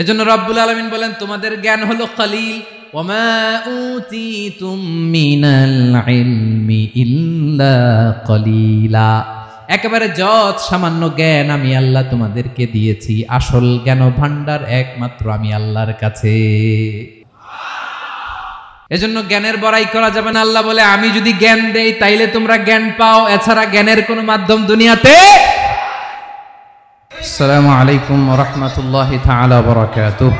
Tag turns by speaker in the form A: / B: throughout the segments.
A: এজন্য রব্বুল আলামিন বলেন তোমাদের জ্ঞান হলো কলিল, ওমা উতিতুম মিনাল ইলমি ইল্লা কলিলা। একেবারে যত সামান্য জ্ঞান আমি আল্লাহ তোমাদেরকে দিয়েছি, আসল জ্ঞান ভান্ডার একমাত্র আমি আল্লাহর কাছে। এজন্য জ্ঞানের বড়াই করা যাবে না। আল্লাহ বলে আমি যদি জ্ঞান দেই তাইলে তোমরা জ্ঞান পাও, এছাড়া জ্ঞানের কোনো মাধ্যম দুনিয়াতে। আসসালামু আলাইকুম ওয়া রাহমাতুল্লাহি তাআলা ওয়া বারাকাতুহু।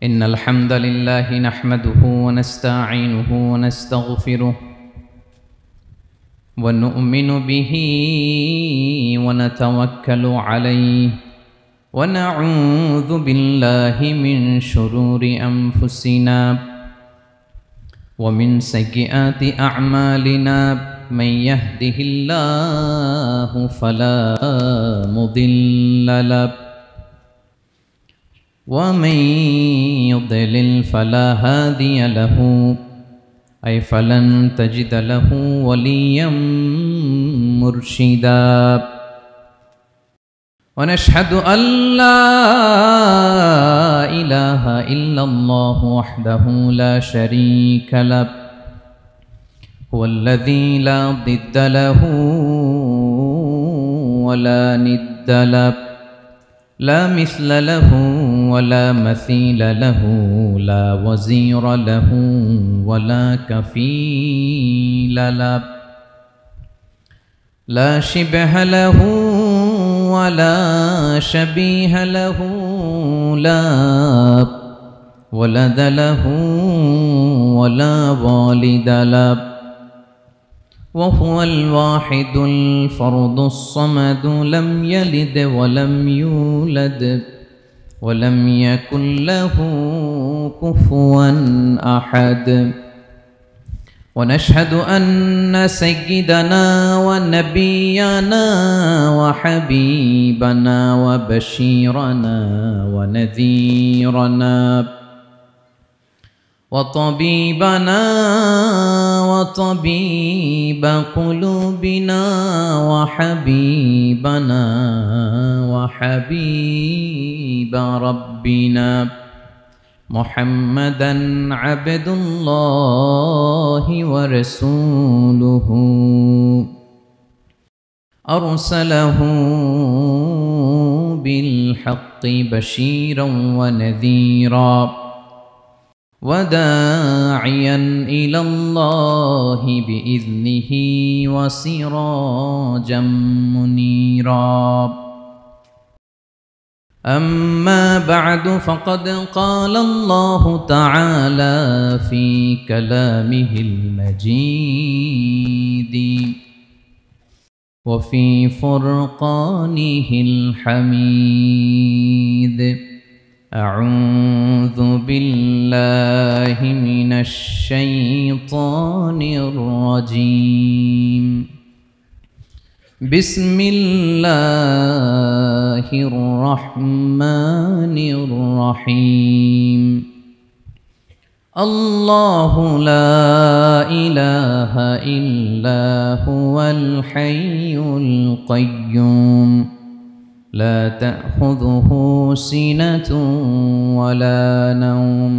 A: ইন্নাল হামদালিল্লাহি নাহমাদুহু ওয়া নাস্তাঈনুহু ওয়া নাস্তাগফিরুহু ওয়া নু'মিনু বিহি ওয়া নাতাওয়াক্কালু আলাইহি ওয়া নাউযু বিল্লাহি মিন শুরুরি আনফুসিনা ومن سيئات أعمالنا من يهده الله فلا مضل له ومن يضلل فلا هادي له أي فلن تجد له وليا مرشدا ونشهد أن لا إله إلا الله وحده لا شريك له هو الذي لا ضد له ولا ند له لا مثل له ولا مثيل له لا وزير له ولا كفيل له لا شبه له ولا شبيه له لا ولد له ولا والد له وهو الواحد الفرد الصمد لم يلد ولم يولد ولم يكن له كفوا أحد ونشهد أن سيدنا ونبينا وحبيبنا وبشيرنا ونذيرنا وطبيبنا وطبيب قلوبنا وحبيبنا وحبيب ربنا محمدًا عبد الله ورسوله أرسله بالحق بشيرًا ونذيرًا وداعيًا إلى الله بإذنه وسراجًا منيرًا أما بعد فقد قال الله تعالى في كلامه المجيد وفي فرقانه الحميد أعوذ بالله من الشيطان الرجيم بسم الله الرحمن الرحيم الله لا إله إلا هو الحي القيوم لا تأخذه سنة ولا نوم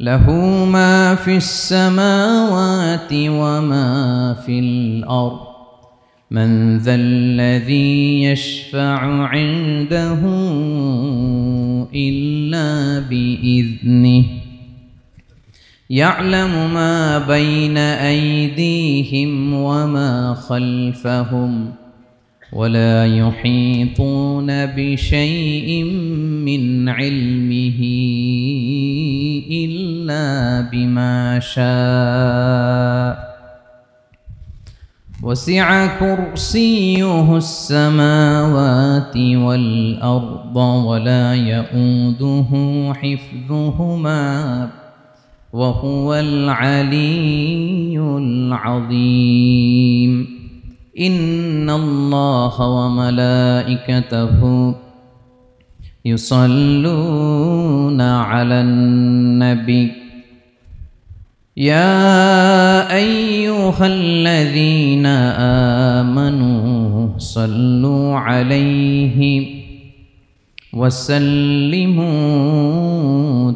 A: له ما في السماوات وما في الأرض من ذا الذي يشفع عنده إلا بإذنه يعلم ما بين أيديهم وما خلفهم ولا يحيطون بشيء من علمه إلا بما شاء وسع كرسيه السماوات والأرض ولا يؤوده حفظهما وهو العلي العظيم إن الله وملائكته يصلون على النبي يا أيها الذين صلوا عليه وسلموا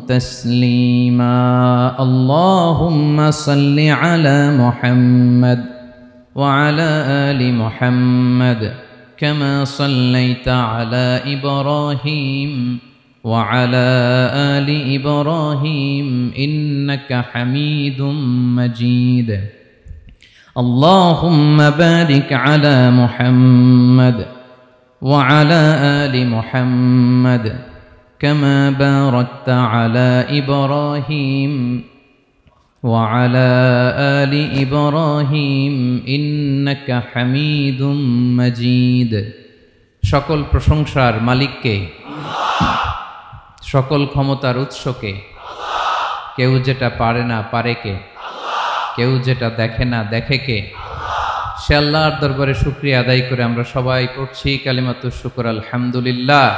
A: تسليما اللهم صل على محمد وعلى آل محمد كما صليت على إبراهيم وعلى آل إبراهيم إنك حميد مجيد اللهم بارك على محمد وعلى آل محمد كما باركت على إبراهيم وعلى آل إبراهيم إنك حميد مجيد সকল প্রশংসার মালিককে সকল ক্ষমতার উৎসকে কেউ যেটা পারে না পারে কে কেউ যেটা দেখে না দেখে কে সে আল্লাহর দরবারে শুকরিয়া আদায় করে আমরা সবাই পড়ছি কালিমাতুশ শুকর আলহামদুলিল্লাহ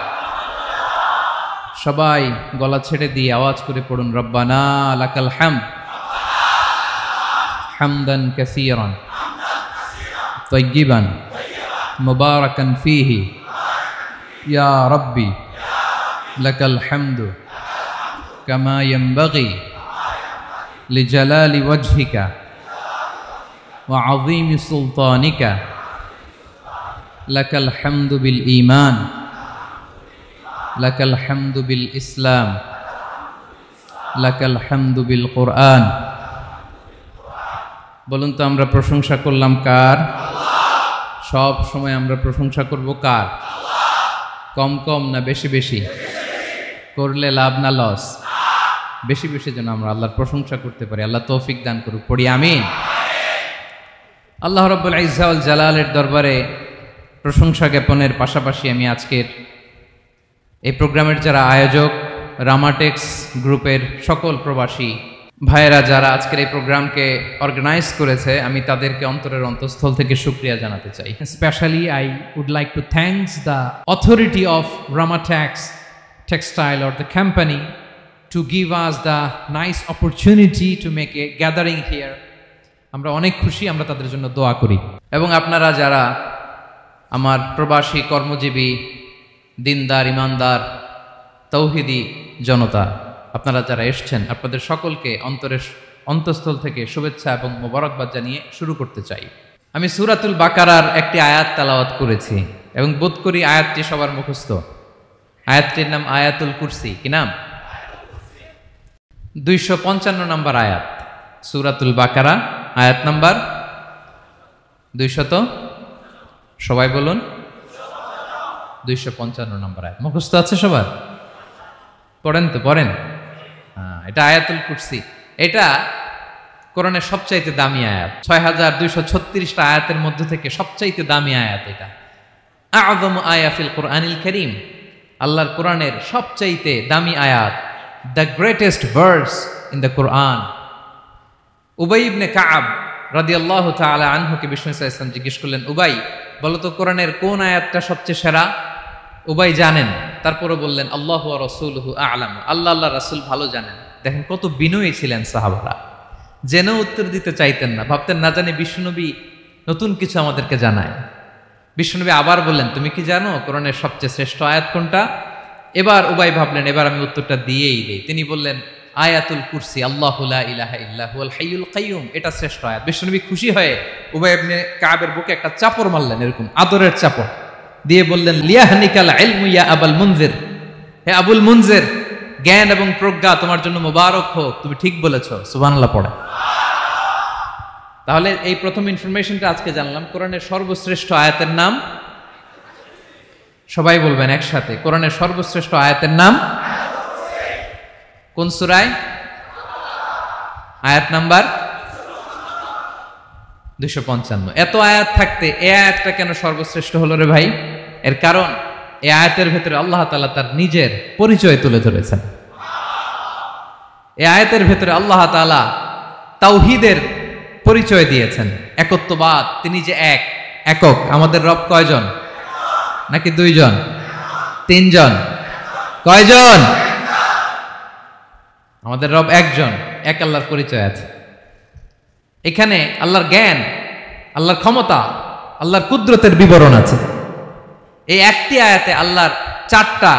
A: সবাই গলা ছেড়ে দিয়ে আওয়াজ করে পড়ুন রব্বানা লাকাল হামদ হামদান কাসীরান তাইয়িবান মুবারাকান ফীহি ইয়া রাব্বি লাকাল হামদু কামা ইয়ানবাগি লিজালালি ওয়াজহিকা ওয়া আযীমি সুলতানিকা লাকাল হামদু বিল ঈমান লাকাল হামদু বিল ইসলাম লাকাল হামদু বিল কুরআন বলুন তো আমরা প্রশংসা করলাম কার সব সময় আমরা প্রশংসা করব কার কম কম না বেশি বেশি করলে লাভ না লস বেশি বেশি যেন আমরা আল্লাহর প্রশংসা করতে পারি আল্লাহ তৌফিক দান করুক পড়ি আমিন আল্লাহ রাব্বুল ইজ্জা ওয়াল জালালের দরবারে প্রশংসা জ্ঞাপনের পাশাপাশি আমি আজকের এই প্রোগ্রামের যারা আয়োজক রামাটেক্স গ্রুপের সকল প্রবাসী ভাইয়েরা যারা আজকের এই প্রোগ্রামকে অর্গানাইজ করেছে আমি তাদেরকে অন্তরের অন্তঃস্থল থেকে শুকরিয়া জানাতে চাই specially I would like to thanks the authority of Ramatex textile or the company to give us the nice opportunity to make a gathering here আমরা অনেক খুশি আমরা তাদের জন্য দোয়া করি এবং আপনারা যারা আমার প্রবাসী কর্মজীবী দিনদার ইমানদার তৌহিদি জনতা আপনারা যারা এসেছেন আপনাদের সকলকে অন্তরের অন্তঃস্থল থেকে শুভেচ্ছা এবং মোবারকবাদ জানিয়ে শুরু করতে চাই আমি সূরাতুল বাকারার একটি আয়াত তেলাওয়াত করেছি এবং বোধ করি আয়াতটি সবার মুখস্থ আয়াতটির নাম আয়াতুল কুরসি কি নাম 255 নম্বর আয়াত সূরাতুল বাকারা আয়াত নাম্বার 200 সবাই বলুন 255 নম্বর আয়াত মুখস্থ আছে সবার পড়েন তো পড়েন এটা আয়াতুল কুরসি এটা কোরআনের সবচাইতে দামি আয়াত 6236টা আয়াতের মধ্যে থেকে সবচাইতে দামি আয়াত এটা আযম আয়া ফিল কোরআনিল কারীম আল্লাহর কোরআনের সবচাইতে দামি আয়াত the greatest verse in the Quran উবাই ইবনে কাব রাদিয়াল্লাহু তাআলা আনহুকে বিষ্ণু সাল্লাল্লাহু আলাইহি ওয়াসাল্লাম জিজ্ঞেস করলেন উবাই বলো তো কোরআনের কোন আয়াতটা সবচেয়ে সেরা উবাই জানেন তারপরে বললেন আল্লাহু ওয়া রাসূলুহু আ'লাম আল্লাহ রাসূল ভালো জানেন দেখেন কত বিনয়ী ছিলেন সাহাবারা জেনেও উত্তর দিতে চাইতেন না ভাবতেন না জানি বিশ্বনবী নতুন কিছু আমাদেরকে জানায় বিশ্বনবী আবার বললেন তুমি কি জানো কোরআনের সবচেয়ে শ্রেষ্ঠ আয়াত কোনটা এবার উবাই ভাবলেন এবার আমি উত্তরটা দিয়েই দেই তিনি বললেন আয়াতুল কুরসি আল্লাহু লা ইলাহা ইল্লা হুয়াল হাইয়ুল কাইয়ুম এটা শ্রেষ্ঠ আয়াত বিশ্বনবী খুশি হয়ে উবাই ইবনে কাবের বুকে একটা চাপড় মারলেন এরকম আদরের চাপড় দিয়ে বললেন লিয়াহনিকাল ইলমু ইয়া আবুল মুনজির হে আবুল মুনজির জ্ঞান এবং প্রজ্ঞা তোমার জন্য মোবারক হোক তুমি ঠিক বলেছো সুবহানাল্লাহ পড়ে তাহলে এই প্রথম ইনফরমেশনটা আজকে জানলাম কোরআনের সর্বশ্রেষ্ঠ আয়াতের নাম সবাই বলবেন একসাথে কোরআনের সর্বশ্রেষ্ঠ আয়াতের নাম কোন সূরায় আয়াত নাম্বার 255 এত আয়াত থাকতে এই আয়াতটা কেন সর্বশ্রেষ্ঠ হলো রে ভাই এর কারণ এই আয়াতের ভেতরে আল্লাহ তাআলা তার নিজের পরিচয় তুলে ধরেছেন এই আয়াতের ভেতরে আল্লাহ তাআলা তাওহীদের পরিচয় দিয়েছেন একত্ববাদ তিনি যে একক আমাদের রব কয়জন নাকি দুইজন তিনজন কয়জন আমাদের রব একজন এক আল্লাহর পরিচয় আছে এখানে আল্লাহর জ্ঞান আল্লাহর ক্ষমতা আল্লাহর কুদরতের বিবরণ আছে। এই একটি আয়াতে আল্লাহর 4টা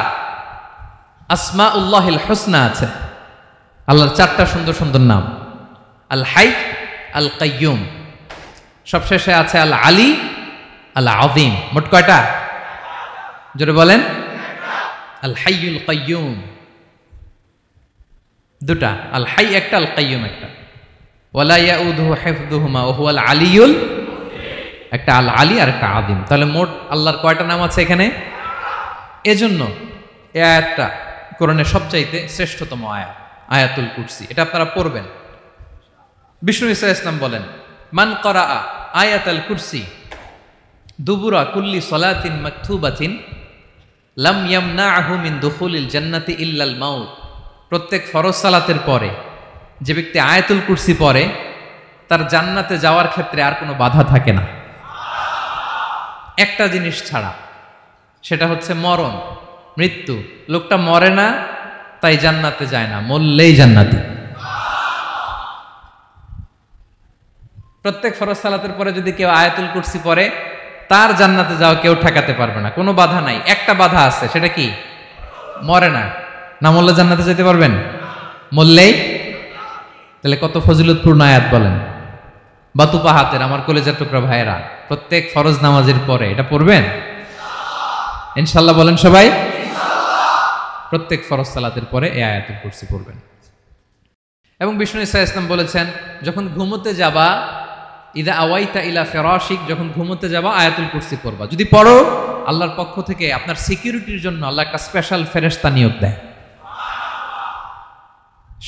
A: আসমাউল্লাহিল হুসনা আছে, আল্লাহর 4টা সুন্দর সুন্দর নাম। আল হাই, আল কাইয়ুম, সবশেষে আছে আল আলী, আল আযীম। মোট কয়টা? জোরে বলেন। আল হাইয়ুল কাইয়ুম দুটা, আল হাই একটা, আল কাইয়ুম একটা। ওয়ালা ইয়াউদুহু হিফযুহুমা ওয়া হুয়াল আলিয়ুল, একটা আল আলী আর একটা আযীম। তাহলে মোট আল্লাহর কয়টা নাম আছে এখানে? এজন্য এই আয়াতটা কোরআনের সবচাইতে শ্রেষ্ঠতম আয়াত, আয়াতুল কুরসি। এটা আপনারা পড়বেন। বিষ্ণু ঈসা ইসলাম বলেন, মান ক্বারাআ আয়াতাল কুরসি দুবুরা কুল্লি সলাতিন মাকতুবাতিন লাম ইয়ামনাহু মিন দুখুলিল জান্নাতি ইল্লাল মাউত। প্রত্যেক ফরজ সালাতের পরে যে ব্যক্তি আয়াতুল কুরসি পড়ে তার জান্নাতে যাওয়ার ক্ষেত্রে আর কোনো বাধা থাকে না, একটা জিনিস ছাড়া, সেটা হচ্ছে মরণ, মৃত্যু। লোকটা মরে না তাই জান্নাতে যায় না, মরলেই জান্নাতি। প্রত্যেক ফরজ সালাতের পরে যদি কেউ আয়াতুল কুরসি পড়ে তার জান্নাতে যাওয়া কেউ ঠেকাতে পারবে না, কোনো বাধা নাই। একটা বাধা আছে, সেটা কি? মরে না। না মরলে জান্নাতে যেতে পারবেন? মরলেই। তাহলে কত ফজিলতপূর্ণ আয়াত বলেন। বাতুপা হাতের আমার কলেজার টুকরা ভাইয়েরা, প্রত্যেক ফরজ নামাজের পরে এটা পড়বেন ইনশাল্লাহ। বলেন সবাই। প্রত্যেক ফরজ সালাতের পরে এই আয়াতুল কুরসি পড়বেন। এবং বিষ্ণু ঈসা ইসলাম বলেছেন, যখন ঘুমোতে যাবা, ইদা আওয়াইতা ইলা ফিরাশিক, যখন ঘুমোতে যাবা আয়াতুল কুরসি পড়বা। যদি পড়ো, আল্লাহর পক্ষ থেকে আপনার সিকিউরিটির জন্য আল্লাহ একটা স্পেশাল ফেরেশতা নিয়োগ দেয়।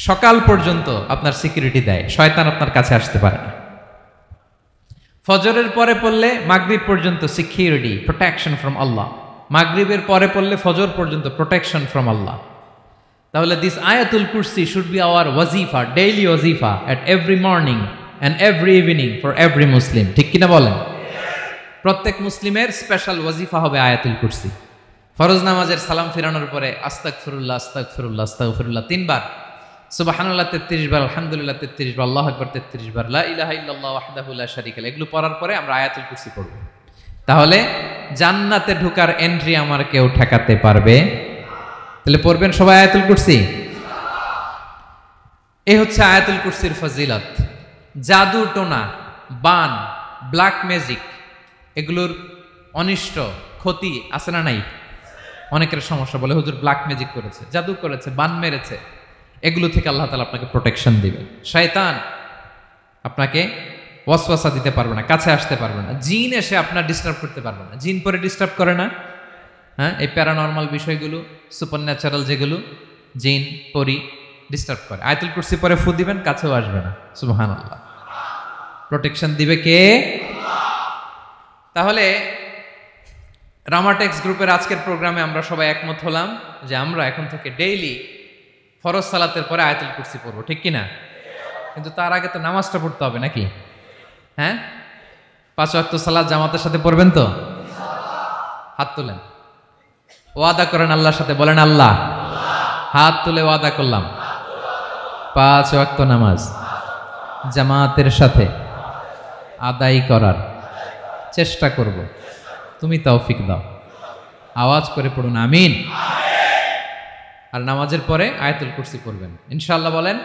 A: সকাল পর্যন্ত আপনার সিকিউরিটি দেয়, শয়তান আপনার কাছে আসতে পারে না। ফজরের পরে পড়লে মাগরিব পর্যন্ত সিকিউরিটি, প্রোটেকশন ফ্রম আল্লাহ। মাগরিবের পরে পড়লে ফজর পর্যন্ত প্রোটেকশন ফ্রম আল্লাহ। তাহলে দিস আয়াতুল কুরসি শুড বি আওয়ার ওয়াজিফা, ডেইলি ওয়াজিফা at every morning and every evening for every Muslim. ঠিক কিনা বলেন? প্রত্যেক মুসলিমের স্পেশাল ওয়াজিফা হবে আয়াতুল কুরসি। ফরজ নামাজের সালাম ফিরানোর পরে আস্তাগফিরুল্লাহ আস্তাগফিরুল্লাহ আস্তাগফিরুল্লাহ 3 বার, সুবহানাল্লাহ 33 বার, আলহামদুলিল্লাহ 33 বার, আল্লাহু আকবার 33 বার, লা ইলাহা ইল্লাল্লাহ ওয়াহদাহু লা শারীকা লাহু। এগুলো পড়ার পরে আমরা আয়াতুল কুরসি পড়ব। তাহলে জান্নাতে ঢোকার এন্ট্রি আমার কেউ ঠেকাতে পারবে। তাহলে পড়বেন সবাই আয়াতুল কুরসি। এই হচ্ছে আয়াতুল কুরসির ফজিলত। জাদু টোনা, বান, ব্ল্যাক ম্যাজিক, এগুলোর অনিষ্ট ক্ষতি আছে না নাই? অনেকের সমস্যা, বলে হুজুর ব্ল্যাক ম্যাজিক করেছে, জাদু করেছে, বান মেরেছে। এগুলো থেকে আল্লাহ তাআলা আপনাকে প্রোটেকশন দিবেন। শয়তান আপনাকে ওয়াসওয়াসা দিতে পারবে না, কাছে আসতে পারবে না। জিন এসে আপনার ডিস্টার্ব করতে পারবে না। জিন পরে ডিস্টার্ব করে না? হ্যাঁ, এই প্যারানর্মাল বিষয়গুলো, সুপার ন্যাচারাল যেগুলো, জিন পরি ডিস্টার্ব করে। আয়াতুল কুরসি পরে ফু দিবেন, কাছেও আসবে না। সুবহানাল্লাহ। প্রোটেকশন দিবে কে? তাহলে রামাটেক্স গ্রুপের আজকের প্রোগ্রামে আমরা সবাই একমত হলাম যে আমরা এখন থেকে ডেইলি ফরজ সালাতের পরে আয়াতুল কুরসি পড়বো, ঠিক কিনা? কিন্তু তার আগে তো নামাজটা পড়তে হবে নাকি? হ্যাঁ, 5 ওয়াক্ত সালাত জামাতের সাথে পড়বেন তো? হাত তুলেন, ওয়াদা করেন আল্লাহর সাথে, বলেন আল্লাহ, হাত তুলে ওয়াদা করলাম 5 ওয়াক্ত নামাজ জামাতের সাথে আদায় করার চেষ্টা করব, তুমি তৌফিক দাও। আওয়াজ করে পড়ুন আমিন। আর নামাজের পরে আয়াতুল কুরসি পড়বেন ইনশাআল্লাহ। বলেন।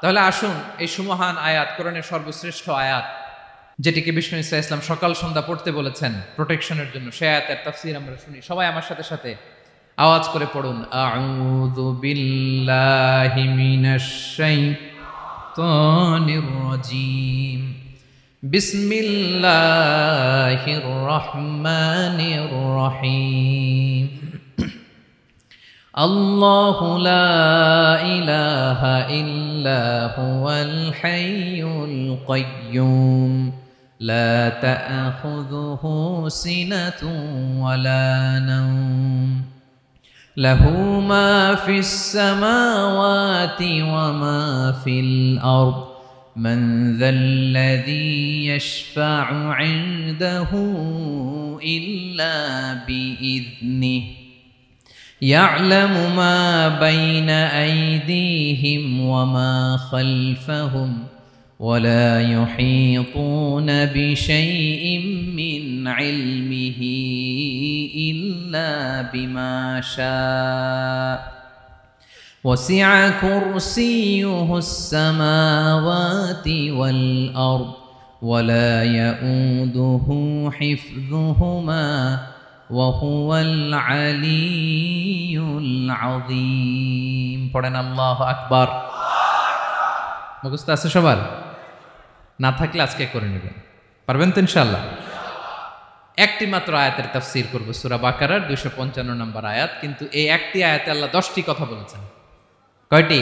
A: তাহলে আসুন এই সুমহান আয়াত, কোরআনের সর্বশ্রেষ্ঠ আয়াত, যেটিকে বিষ্ণু ঈসা ইসলাম সকাল সন্ধ্যা পড়তে বলেছেন প্রোটেকশনের জন্য, সে আয়াতের তাফসীর আমরা শুনি। সবাই আমার সাথে সাথে আওয়াজ করে পড়ুন, আউযু বিল্লাহি মিনাশ শাইতানির রাজীম, বিসমিল্লাহির রহমানির রহিম। আল্লাহু লা ইলাহা ইল্লা হুয়াল হাইয়ুল কাইয়্যুম লা তা'খুযুহু সিনাতুন ওয়ালা নাওম লাহু মা ফিস সামাওয়াতি ওয়া মা ফিল আরদ মান যাল্লাযী ইয়াশফা'ু 'ইনদাহু ইল্লা বিইذনিহি يعلم ما بين أيديهم وما خلفهم ولا يحيطون بشيء من علمه إلا بما شاء وسع كرسيه السماوات والأرض ولا يؤوده حفظهما وهو العلي العظيم পড়েন আল্লাহু আকবার। মুখস্থ আছে সবার? না থাকলে আজকে করে নেবেন, পারবেন তো ইনশাআল্লাহ। একটি মাত্র আয়াতের তাফসীর করব, সূরা বাকারার 255 নম্বর আয়াত। কিন্তু এই একটি আয়াতে আল্লাহ 10টি কথা বলেছেন। কয়টি?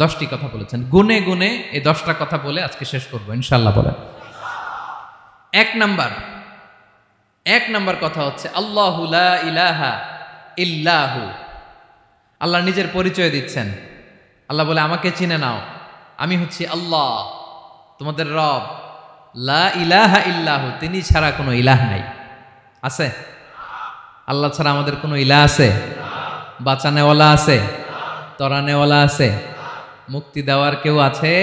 A: 10টি কথা বলেছেন। গুনে গুনে এই 10টা কথা বলে আজকে শেষ করব ইনশাআল্লাহ। বলেন এক নাম্বার কথা হচ্ছে আল্লাহু লা ইলাহা ইল্লাহু। আল্লাহ নিজের পরিচয় দিচ্ছেন। আল্লাহ বলে আমাকে চিনে নাও, আমি হচ্ছি আল্লাহ তোমাদের রব। লা ইলাহা ইল্লাহু, তিনি ছাড়া কোনো ইলাহ নাই। আছে? আল্লাহ ছাড়া আমাদের কোনো ইলাহ আছে? বাঁচানেওয়ালা আছে? তরানেওয়ালা আছে? মুক্তি দেওয়ার কেউ আছে?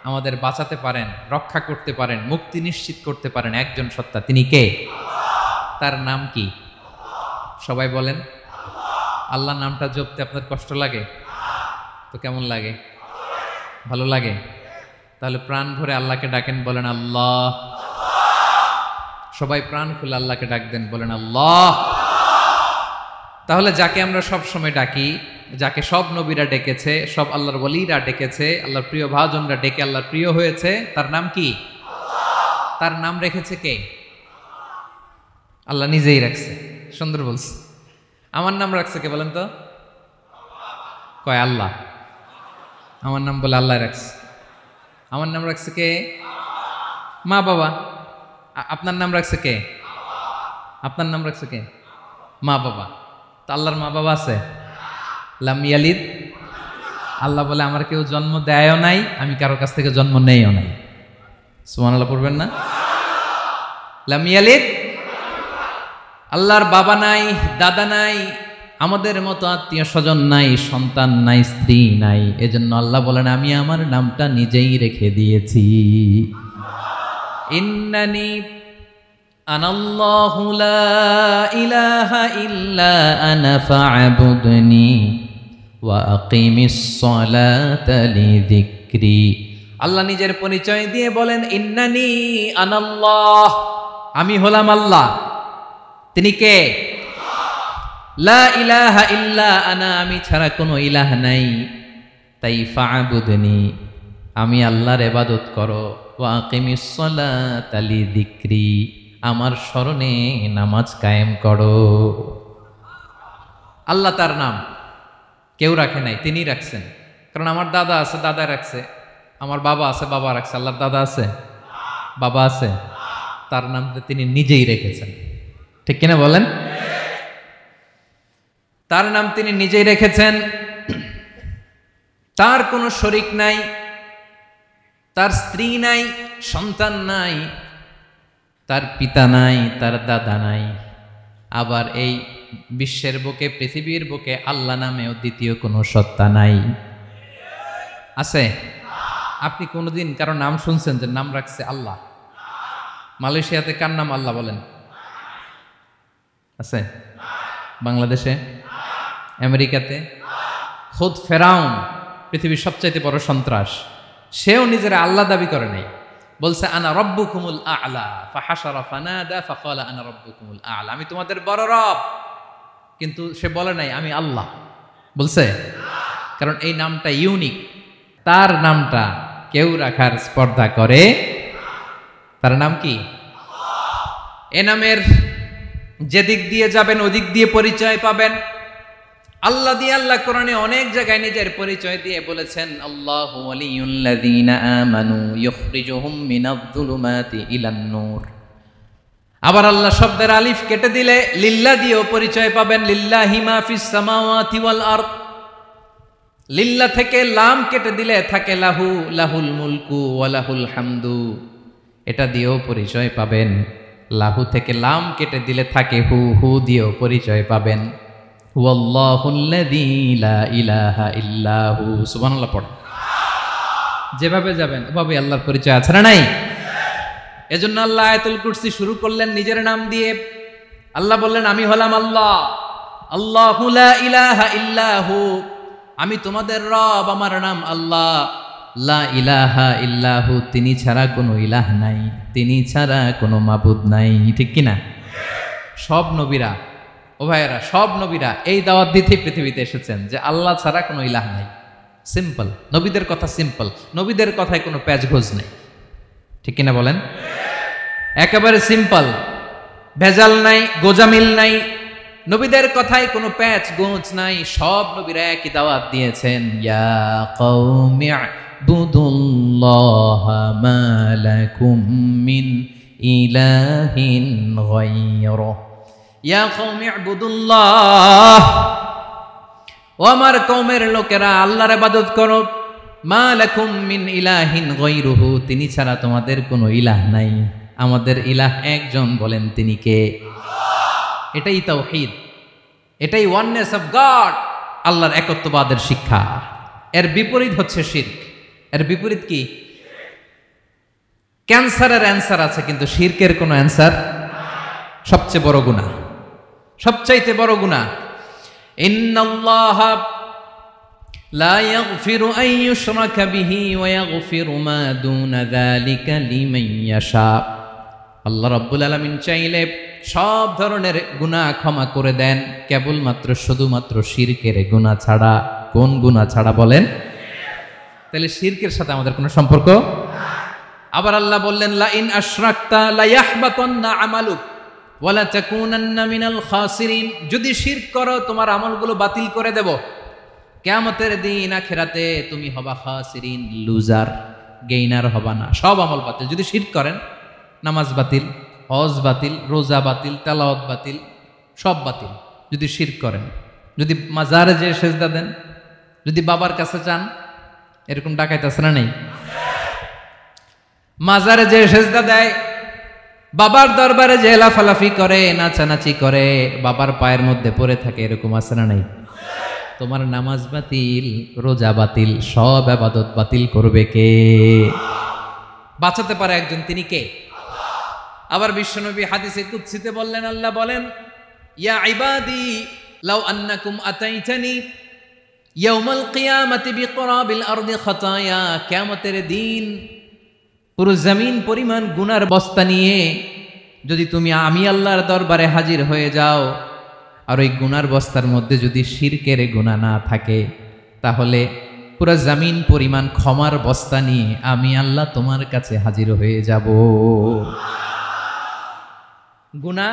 A: আমাদের বাঁচাতে পারেন, রক্ষা করতে পারেন, মুক্তি নিশ্চিত করতে পারেন একজন সত্তা। তিনি কে? তার নাম কি? সবাই বলেন। আল্লাহ নামটা জপতে আপনার কষ্ট লাগে তো কেমন লাগে? ভালো লাগে? তাহলে প্রাণ ভরে আল্লাহকে ডাকেন, বলেন আল্লাহ। সবাই প্রাণ খুলে আল্লাহকে ডাক দেন, বলেন আল্লাহ। তাহলে যাকে আমরা সব সময় ডাকি, যাকে সব নবীরা ডেকেছে, সব আল্লাহর ওলিরা ডেকেছে, আল্লাহর প্রিয় ভাজনরা ডেকে আল্লাহর প্রিয় হয়েছে, তার নাম কি? তার নাম রেখেছে কে? আল্লাহ নিজেই রাখছে। সুন্দর বলছে। আমার নাম রাখছে কে বলেন তো? কয় আল্লাহ। আমার নাম বলে আল্লাহ রাখছে। আমার নাম রাখছে কে? মা বাবা। আপনার নাম রাখছে কে? আপনার নাম রাখছে কে? মা বাবা। তো আল্লাহর মা বাবা আছে? লাম ইয়ালিদ। আল্লাহ বলে আমার কেউ জন্ম দেয়ও নাই, আমি কারো কাছ থেকে জন্ম নেইও নাই। সুবহানাল্লাহ পড়বেন না? লাম ইয়ালিদ। আল্লাহর বাবা নাই, দাদা নাই, আমাদের মতো আত্মীয় স্বজন নাই, সন্তান নাই, স্ত্রী নাই। এজন্য আল্লাহ বলেন আমি আমার নামটা নিজেই রেখে দিয়েছি। ইন্নানি আনাল্লাহু লা ইলাহা ইল্লা আনা ফা'বুদনি ওয়া আকিমিস সালাতা লিযিকরি। আল্লাহ নিজের পরিচয় দিয়ে বলেন ইন্নানি আনাল্লাহ, আমি হলাম আল্লাহ। তিনি কে? লা ইলাহা ইল্লা আনা, আমি ছাড়া কোনো ইলাহ নাই। তাই ফা'বুদনি, আমি আল্লাহর ইবাদত করো। ওয়া আকিমিস সালাতা লিযিকরি, আমার স্মরণে নামাজ কায়েম করো। আল্লাহ তার নাম কেউ রাখে নাই, তিনি রাখছেন। কারণ আমার দাদা আছে, দাদা রাখছে। আমার বাবা আছে, বাবা রাখছে। আল্লাহর দাদা আছে? বাবা আছে? তার নামটা তিনি নিজেই রেখেছেন। ঠিক কিনা বলেন? তার নাম তিনি নিজেই রেখেছেন। তার কোনো শরীক নাই, তার স্ত্রী নাই, সন্তান নাই, তার পিতা নাই, তার দাদা নাই। আবার এই বিশ্বের বুকে, পৃথিবীর বুকে আল্লাহ নামেও দ্বিতীয় কোনো সত্তা নাই। আছে? আপনি কোনোদিন কারো নাম শুনছেন যে নাম রাখছে আল্লাহ? মালয়েশিয়াতে কার নাম আল্লাহ বলেন? আছে? বাংলাদেশে? আমেরিকাতে? খুদ ফেরাউন, পৃথিবীর সবচাইতে বড় সন্ত্রাস, সেও নিজের আল্লাহ দাবি করে নাই। বলছে আনা রব্বুকুমুল আ'লা, ফাহাশারা ফানাদা ফাকালা আনা রব্বুকুমুল আ'লা, আমি তোমাদের বড় রব। কিন্তু সে বলে নাই আমি আল্লাহ। বলছে? কারণ এই নামটা ইউনিক। তার নামটা কেউ রাখার স্পর্ধা করে। তার নাম কি? এ নামের যেদিক দিয়ে যাবেন ওদিক দিয়ে পরিচয় পাবেন। আল্লাহ দিয়ে আল্লাহ কোরআনে অনেক জায়গায় নিজের পরিচয় দিয়ে বলেছেন আল্লাহু ওয়ালিয়ুল্লাযীনা আমানু ইখরিজুহুম মিনায-যুলুমাতি ইলান-নূর। আবার আল্লাহ শব্দের আলিফ কেটে দিলে লিল্লাহ দিয়েও পরিচয় পাবেন। লিল্লাহি মা ফিস সামাওয়াতি ওয়াল আরদ। লিল্লাহ থেকে লাম কেটে দিলে থাকে লাহু, লাহুল মুলকু ওয়া লাহুল হামদু, এটা দিয়েও পরিচয় পাবেন। লাহু থেকে লাম কেটে দিলে থাকে হু, হু দিয়েও পরিচয় পাবেন। হুয়াল্লাহুল্লাযী লা ইলাহা ইল্লাহু। সুবহানাল্লাহ পড়ে। যেভাবে যাবেন ওভাবে আল্লাহর পরিচয় আছে না নাই? এজন্য আল্লাহ আয়াতুল কুরসি শুরু করলেন নিজের নাম দিয়ে। আল্লাহ বললেন আমি হলাম আল্লাহ, আল্লাহু লা ইলাহা ইল্লাহু, আমি তোমাদের রব, আমার নাম আল্লাহ। লা ইলাহা ইল্লাহু, তিনি ছাড়া কোনো ইলাহ নাই, তিনি ছাড়া কোনো মাবুদ নাই। ঠিক কিনা? সব নবীরা, ও ভাইয়েরা, সব নবীরা এই দাওয়াত দিতে পৃথিবীতে এসেছেন যে আল্লাহ ছাড়া কোনো ইলাহ নাই। সিম্পল, নবীদের কথা সিম্পল, নবীদের কথায় কোনো প্যাচগোজ নেই। ঠিক কিনা বলেন? একেবারে সিম্পল, ভেজাল নাই, গোজামিল নাই, নবীদের কথায় কোনো প্যাচ গোঁজ নাই। সব নবীরা একই দাওয়াত দিয়েছেন, ইয়া কওমি ইবুদুল্লাহা মা লাকুম মিন ইলাহিন গায়রুহু, ইয়া কওমি ইবুদুল্লাহ, ও আমার কওমের লোকেরা আল্লাহর ইবাদত করো, মা লাকুম মিন ইলাহিন গায়রুহু, তিনি ছাড়া তোমাদের কোনো ইলাহ নাই, আমাদের ইলাহ একজন, বলেন তিনি কে? এটাই তাওহীদ, এটাই ওয়াননেস অফ গড, আল্লাহর একত্ববাদের শিক্ষা। এর বিপরীত হচ্ছে শিরক। এর বিপরীত কি? ক্যান্সারের অ্যান্সার আছে কিন্তু শিরকের কোনো অ্যান্সার। সবচেয়ে বড় গুনাহ, সবচাইতে বড় গুনাহ। ইন্নাল্লাহা লা ইয়াগফিরু আন ইউশরাকা বিহি ওয়া ইয়াগফিরু মা দুনা যালিকা লিমান ইয়াশা। আল্লাহ রাব্বুল আলামিন চাইলে সব ধরনের গুনাহ ক্ষমা করে দেন, কেবলমাত্র শুধুমাত্র শিরকের গুনাহ ছাড়া। কোন গুনাহ ছাড়া বলেন? তাহলে শিরকের সাথে আমাদের কোনো সম্পর্ক। আবার আল্লাহ বললেন, লা ইন আশরাকতা লা ইয়াহবাতান্না আমালুক ওয়া লা তাকুনান্না মিনাল খাসিরিন, যদি শিরক করো তোমার আমলগুলো বাতিল করে দেব, কিয়ামতের দিন আখিরাতে তুমি হবা খাসিরিন, লুজার, গেইনার হবা না, সব আমল বাতিল। যদি শিরক করেন, নামাজ বাতিল, হজ বাতিল, রোজা বাতিল, তেলাওয়াত বাতিল, সব বাতিল যদি শিরক করেন। যদি মাজারে যে সেজদা দেন, যদি বাবার কাছে চান, এরকম ডাকাইতে আছে না নেই? মাজারে যে সেজদা দেয়, বাবার দরবারে যে লাফালাফি করে, নাচানাচি করে, বাবার পায়ের মধ্যে পড়ে থাকে, এরকম আছে না নাই? তোমার নামাজ বাতিল, রোজা বাতিল, সব ইবাদত বাতিল করবে কে? বাঁচাতে পারে একজন, তিনি কে? আবার বিশ্বনবী হাদিসে কুদসিতে বললেন, আল্লাহ বলেন, ইয়া ইবাদি লাউ আন্নাকুম আতাইতানি ইয়াউমাল কিয়ামাতি বিকরাবিল আরদি খাতায়া, কিয়ামতের দিন পুরো জমিন পরিমাণ গুনার বস্তা নিয়ে যদি তুমি আমি আল্লাহর দরবারে হাজির হয়ে যাও, আর ওই গুনার বস্তার মধ্যে যদি শিরকের গুনাহ না থাকে, তাহলে পুরো জমিন পরিমাণ ক্ষমার বস্তা নিয়ে আমি আল্লাহ তোমার কাছে হাজির হয়ে যাব। গুনাহ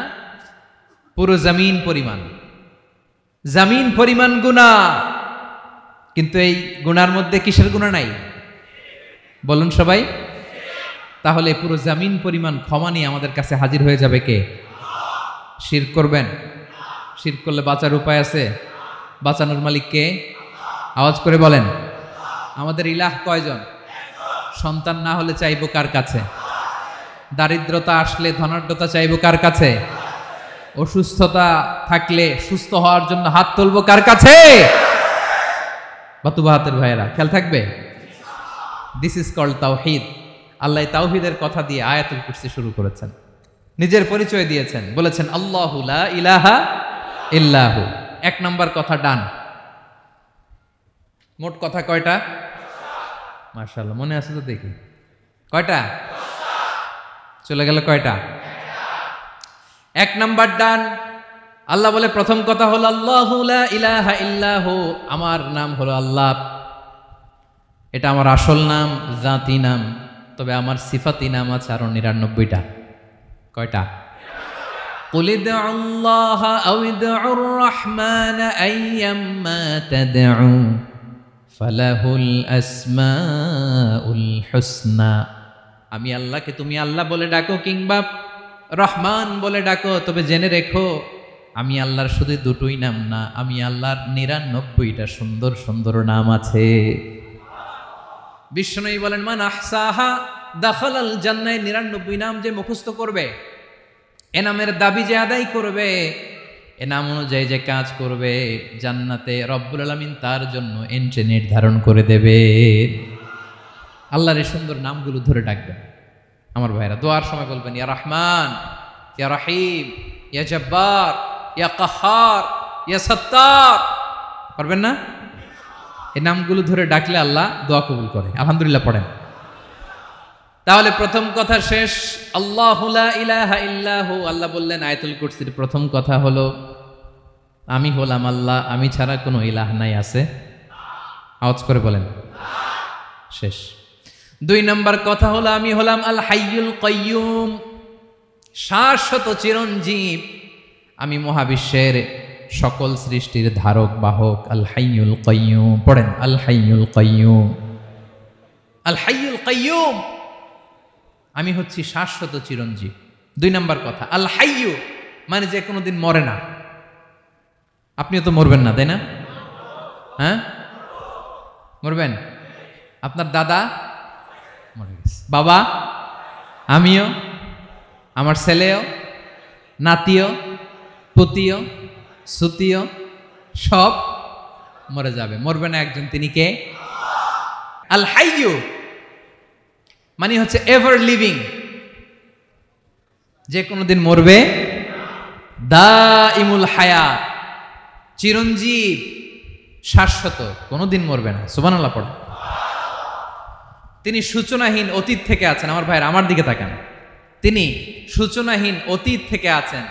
A: পুরো জমিন পরিমাণ, জমিন পরিমাণ গুনাহ, কিন্তু এই গুনার মধ্যে কিসের গুনাহ নাই? বলুন সবাই। তাহলে পুরো জমিন পরিমাণ ক্ষমা নিয়ে আমাদের কাছে হাজির হয়ে যাবে কে? শিরক করবেন? শিরক করলে বাঁচার উপায় আছে? বাঁচানোর মালিক কে? আওয়াজ করে বলেন। আমাদের ইলাহ কয়জন? সন্তান না হলে চাইবো কার কাছে? দারিদ্রতা আসলে ধনাঢ্যতা চাইবো কার কাছে? অসুস্থতা থাকলে সুস্থ হওয়ার জন্য হাত তুলবো কার কাছে? বাতুবা হাতের ভাইয়েরা, খেয়াল থাকবে। দিস ইজ কল্ড তাওহীদ। আল্লাহ তাওহীদের কথা দিয়ে আয়াতুল কুরসি শুরু করেছেন, নিজের পরিচয় দিয়েছেন, বলেছেন আল্লাহু লা ইলাহা ইল্লাহু। এক নম্বর কথা ডান। মোট কথা কয়টা? মাশাআল্লাহ, মনে আছে তো দেখি। কয়টা? চলে গেল কয়টা? এক নাম্বার ডান। আল্লাহ বলে প্রথম কথা হলো আল্লাহু লা ইলাহা ইল্লাহু, আমার নাম হলো আল্লাহ। এটা আমার আসল নাম, জাতি নাম। তবে আমার সিফাতি নাম আছে আরো ৯৯টা। কয়টা? কুল ইদউল্লাহা আও ইদউর রাহমান আইয়াম্মা তাদউ ফালাহুল আসমাউল হুসনা। আমি আল্লাহকে তুমি আল্লাহ বলে ডাকো কিংবা রহমান বলে ডাকো, তবে জেনে রেখো আমি আল্লাহর শুধু দুটোই নাম না, আমি আল্লাহর ৯৯টা সুন্দর সুন্দর নাম আছে। বিষ্ণুই বলেন, মান আহসাহা দাখালাল জান্নাহ। ৯৯ নাম যে মুখস্থ করবে, এ নামের দাবি যে আদায় করবে, এ নাম অনুযায়ী যে কাজ করবে, জান্নাতে রব্বুল আলামিন তার জন্য এন্ট্রি নির্ধারণ করে দেবে। আল্লাহর এই সুন্দর নামগুলো ধরে ডাকবেন। আমার ভাইরা দোয়ার সময় বলবেন ইয়া রহমান, ইয়া রহিম, ইয়া জব্বার, ইয়া কাহ্হার, ইয়া সত্তার। পারবেন না? এই নামগুলো ধরে ডাকলে আল্লাহ দোয়া কবুল করে। আলহামদুলিল্লাহ পড়েন। তাহলে প্রথম কথা শেষ। আল্লাহু লা ইলাহা ইল্লাহু, আল্লাহ বললেন আয়াতুল কুরসির প্রথম কথা হলো আমি হলাম আল্লাহ, আমি ছাড়া কোনো ইলাহ নাই। আছে? আওয়াজ করে বলেন। শেষ। 2 নম্বর কথা হলো আমি হলাম আল হাইয়ুল কাইয়ুম, শাশ্বত চিরঞ্জীব। আমি মহাবিশ্বের সকল সৃষ্টির ধারক বাহক। আল হাইয়ুল কাইয়ুম পড়েন। আল হাইয়ুল কাইয়ুম, আল হাইয়ুল কাইয়ুম, আমি হচ্ছি শাশ্বত চিরঞ্জীব। 2 নম্বর কথা আল হাইয়ু মানে যে কোনোদিন মরে না। আপনিও তো মরবেন না, তাই না? হ্যাঁ, মরবেন। আপনার দাদা মরে গেছে, বাবা, আমিও, আমার ছেলেও, নাতিও, পুতিও, সুতিও সব মরে যাবে। মরবে না একজন, তিনি কে? আল হাইয়ু মানে হচ্ছে এভার লিভিং, যে কোনোদিন মরবে। দাইমুল হায়াত, চিরঞ্জীব, শাশ্বত, কোনোদিন মরবে না। সুবহানাল্লাহ পড়ে। তিনি সূচনাহীন অতীত থেকে আছেন। আমার ভাইয়ের আমার দিকে তাকান। তিনি সূচনাহীন অতীত থেকে আছেন।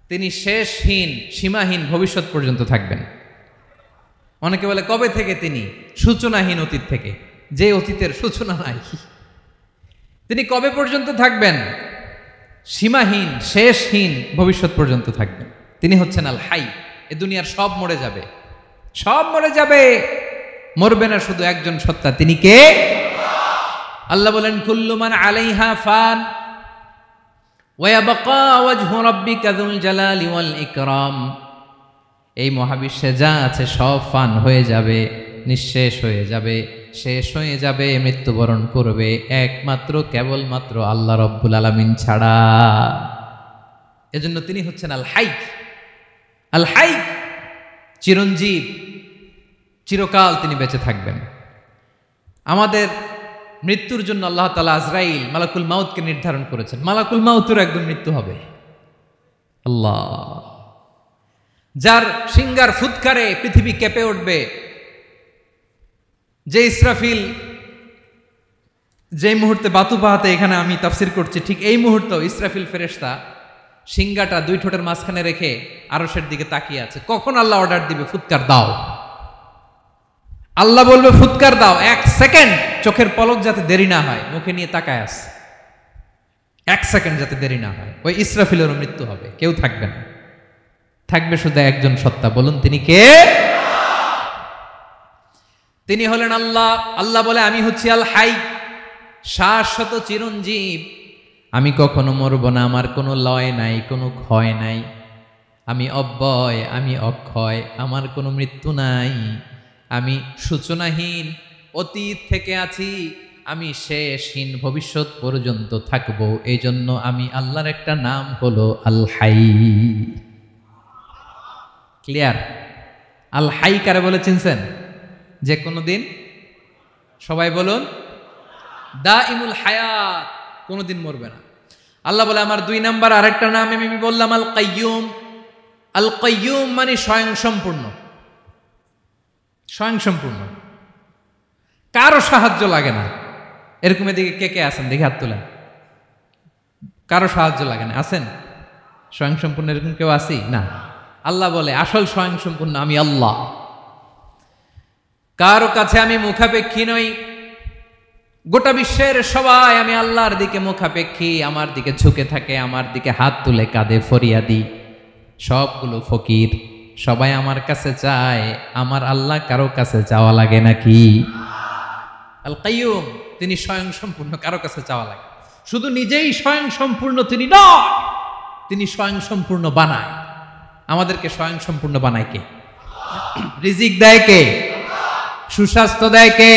A: তিনি শেষহীন সীমাহীন ভবিষ্যৎ পর্যন্ত থাকবেন। অনেকে বলে কবে থেকে? তিনি সূচনাহীন অতীত থেকে, যে অতীতের সূচনা নাই। তিনি কবে পর্যন্ত থাকবেন? সীমাহীন শেষহীন ভবিষ্যৎ পর্যন্ত থাকবেন। তিনি হচ্ছেন আল হাই। এ দুনিয়ার সব মরে যাবে, সব মরে যাবে, মরবে না শুধু একজন সত্তা। তিনি কে? আল্লাহ বলেন কুল্লু মান আলাইহা ফান ওয়া ইয়াবকা ওয়াজহু রাব্বিকা যুল জালালি ওয়াল ইকরাম। এই মহাবিশ্বে যা আছে সব ফান হয়ে যাবে, নিঃশেষ হয়ে যাবে, শেষ হয়ে যাবে, মৃত্যুবরণ করবে, একমাত্র কেবলমাত্র আল্লাহ রব্বুল আলামিন ছাড়া। এজন্য তিনি হচ্ছেন আল হাই। আল হাই চিরঞ্জীব, চিরকাল তিনি বেঁচে থাকবেন। আমাদের মৃত্যুর জন্য আল্লাহ তাআলা আজরাইল মালাকুল মাউতকে নির্ধারণ করেছেন। মালাকুল মাউতের একদম মৃত্যু হবে। আল্লাহ, যার সিঙ্গার ফুৎকারে পৃথিবী কেঁপে উঠবে, যে ইসরাফিল যে মুহূর্তে বাতু পাহাতে এখানে আমি তাফসির করছি, ঠিক এই মুহূর্তে ইসরাফিল ফেরেশতা সিঙ্গাটা 2 ঠোঁটের মাঝখানে রেখে আরশের দিকে তাকিয়ে আছে। কখন আল্লাহ অর্ডার দিবে ফুৎকার দাও, আল্লাহ বলবে ফুৎকার দাও, 1 সেকেন্ড চোখের পলক যাতে দেরি না হয়, মুখে নিয়ে তাকায় আছে, 1 সেকেন্ড যাতে দেরি না হয়, ওই ইসরাফিলেরও মৃত্যু হবে, কেউ থাকবে না। থাকবে শুধু একজন সত্তা। বলুন তিনি কে? তিনি হলেন আল্লাহ। আল্লাহ বলে আমি হচ্ছি আল হাই, শাশ্বত চিরঞ্জীব। আমি কখনো মরব না, আমার কোনো লয় নাই, কোনো ক্ষয় নাই। আমি অব্যয়, আমি অক্ষয়, আমার কোনো মৃত্যু নাই। আমি সূচনাহীন অতীত থেকে আছি, আমি শেষহীন ভবিষ্যৎ পর্যন্ত থাকব। এই জন্য আমি আল্লাহর একটা নাম হলো আল হাই। ক্লিয়ার? আল হাই কারে বলে চিনছেন? যে কোনো দিন, সবাই বলুন, দাইমুল হায়াত, কোনোদিন মরবে না। আল্লাহ বলে আমার 2 নাম্বার আরেকটা নাম আমি বললাম আল কাইয়ুম। আল কাইয়ুম মানে স্বয়ং সম্পূর্ণ। স্বয়ং সম্পূর্ণ, কারো সাহায্য লাগে না। এরকম এদিকে কে কে আছেন দেখে হাত তোলেন। কারো সাহায্য লাগে না, আছেন? স্বয়ং সম্পূর্ণ এরকম কেউ আছি না? আল্লাহ বলে আসল স্বয়ং সম্পূর্ণ আমি আল্লাহ। কারো কাছে আমি মুখাপেক্ষী নই। গোটা বিশ্বের সবাই আমি আল্লাহর দিকে মুখাপেক্ষী, আমার দিকে ঝুঁকে থাকে, আমার দিকে হাত তুলে কাঁদে ফরিয়াদি। সবগুলো ফকির, সবাই আমার কাছে চায়। আমার আল্লাহ কারো কাছে চাওয়া লাগে নাকি? আল কাইয়ুম তিনি স্বয়ং সম্পূর্ণ, কারো কাছে চাওয়া লাগে। শুধু নিজেই স্বয়ং সম্পূর্ণ তিনি নয়, তিনি স্বয়ং সম্পূর্ণ বানায়। আমাদেরকে স্বয়ং সম্পূর্ণ বানায় কে? রিজিক দেয় কে? সুস্বাস্থ্য দেয় কে?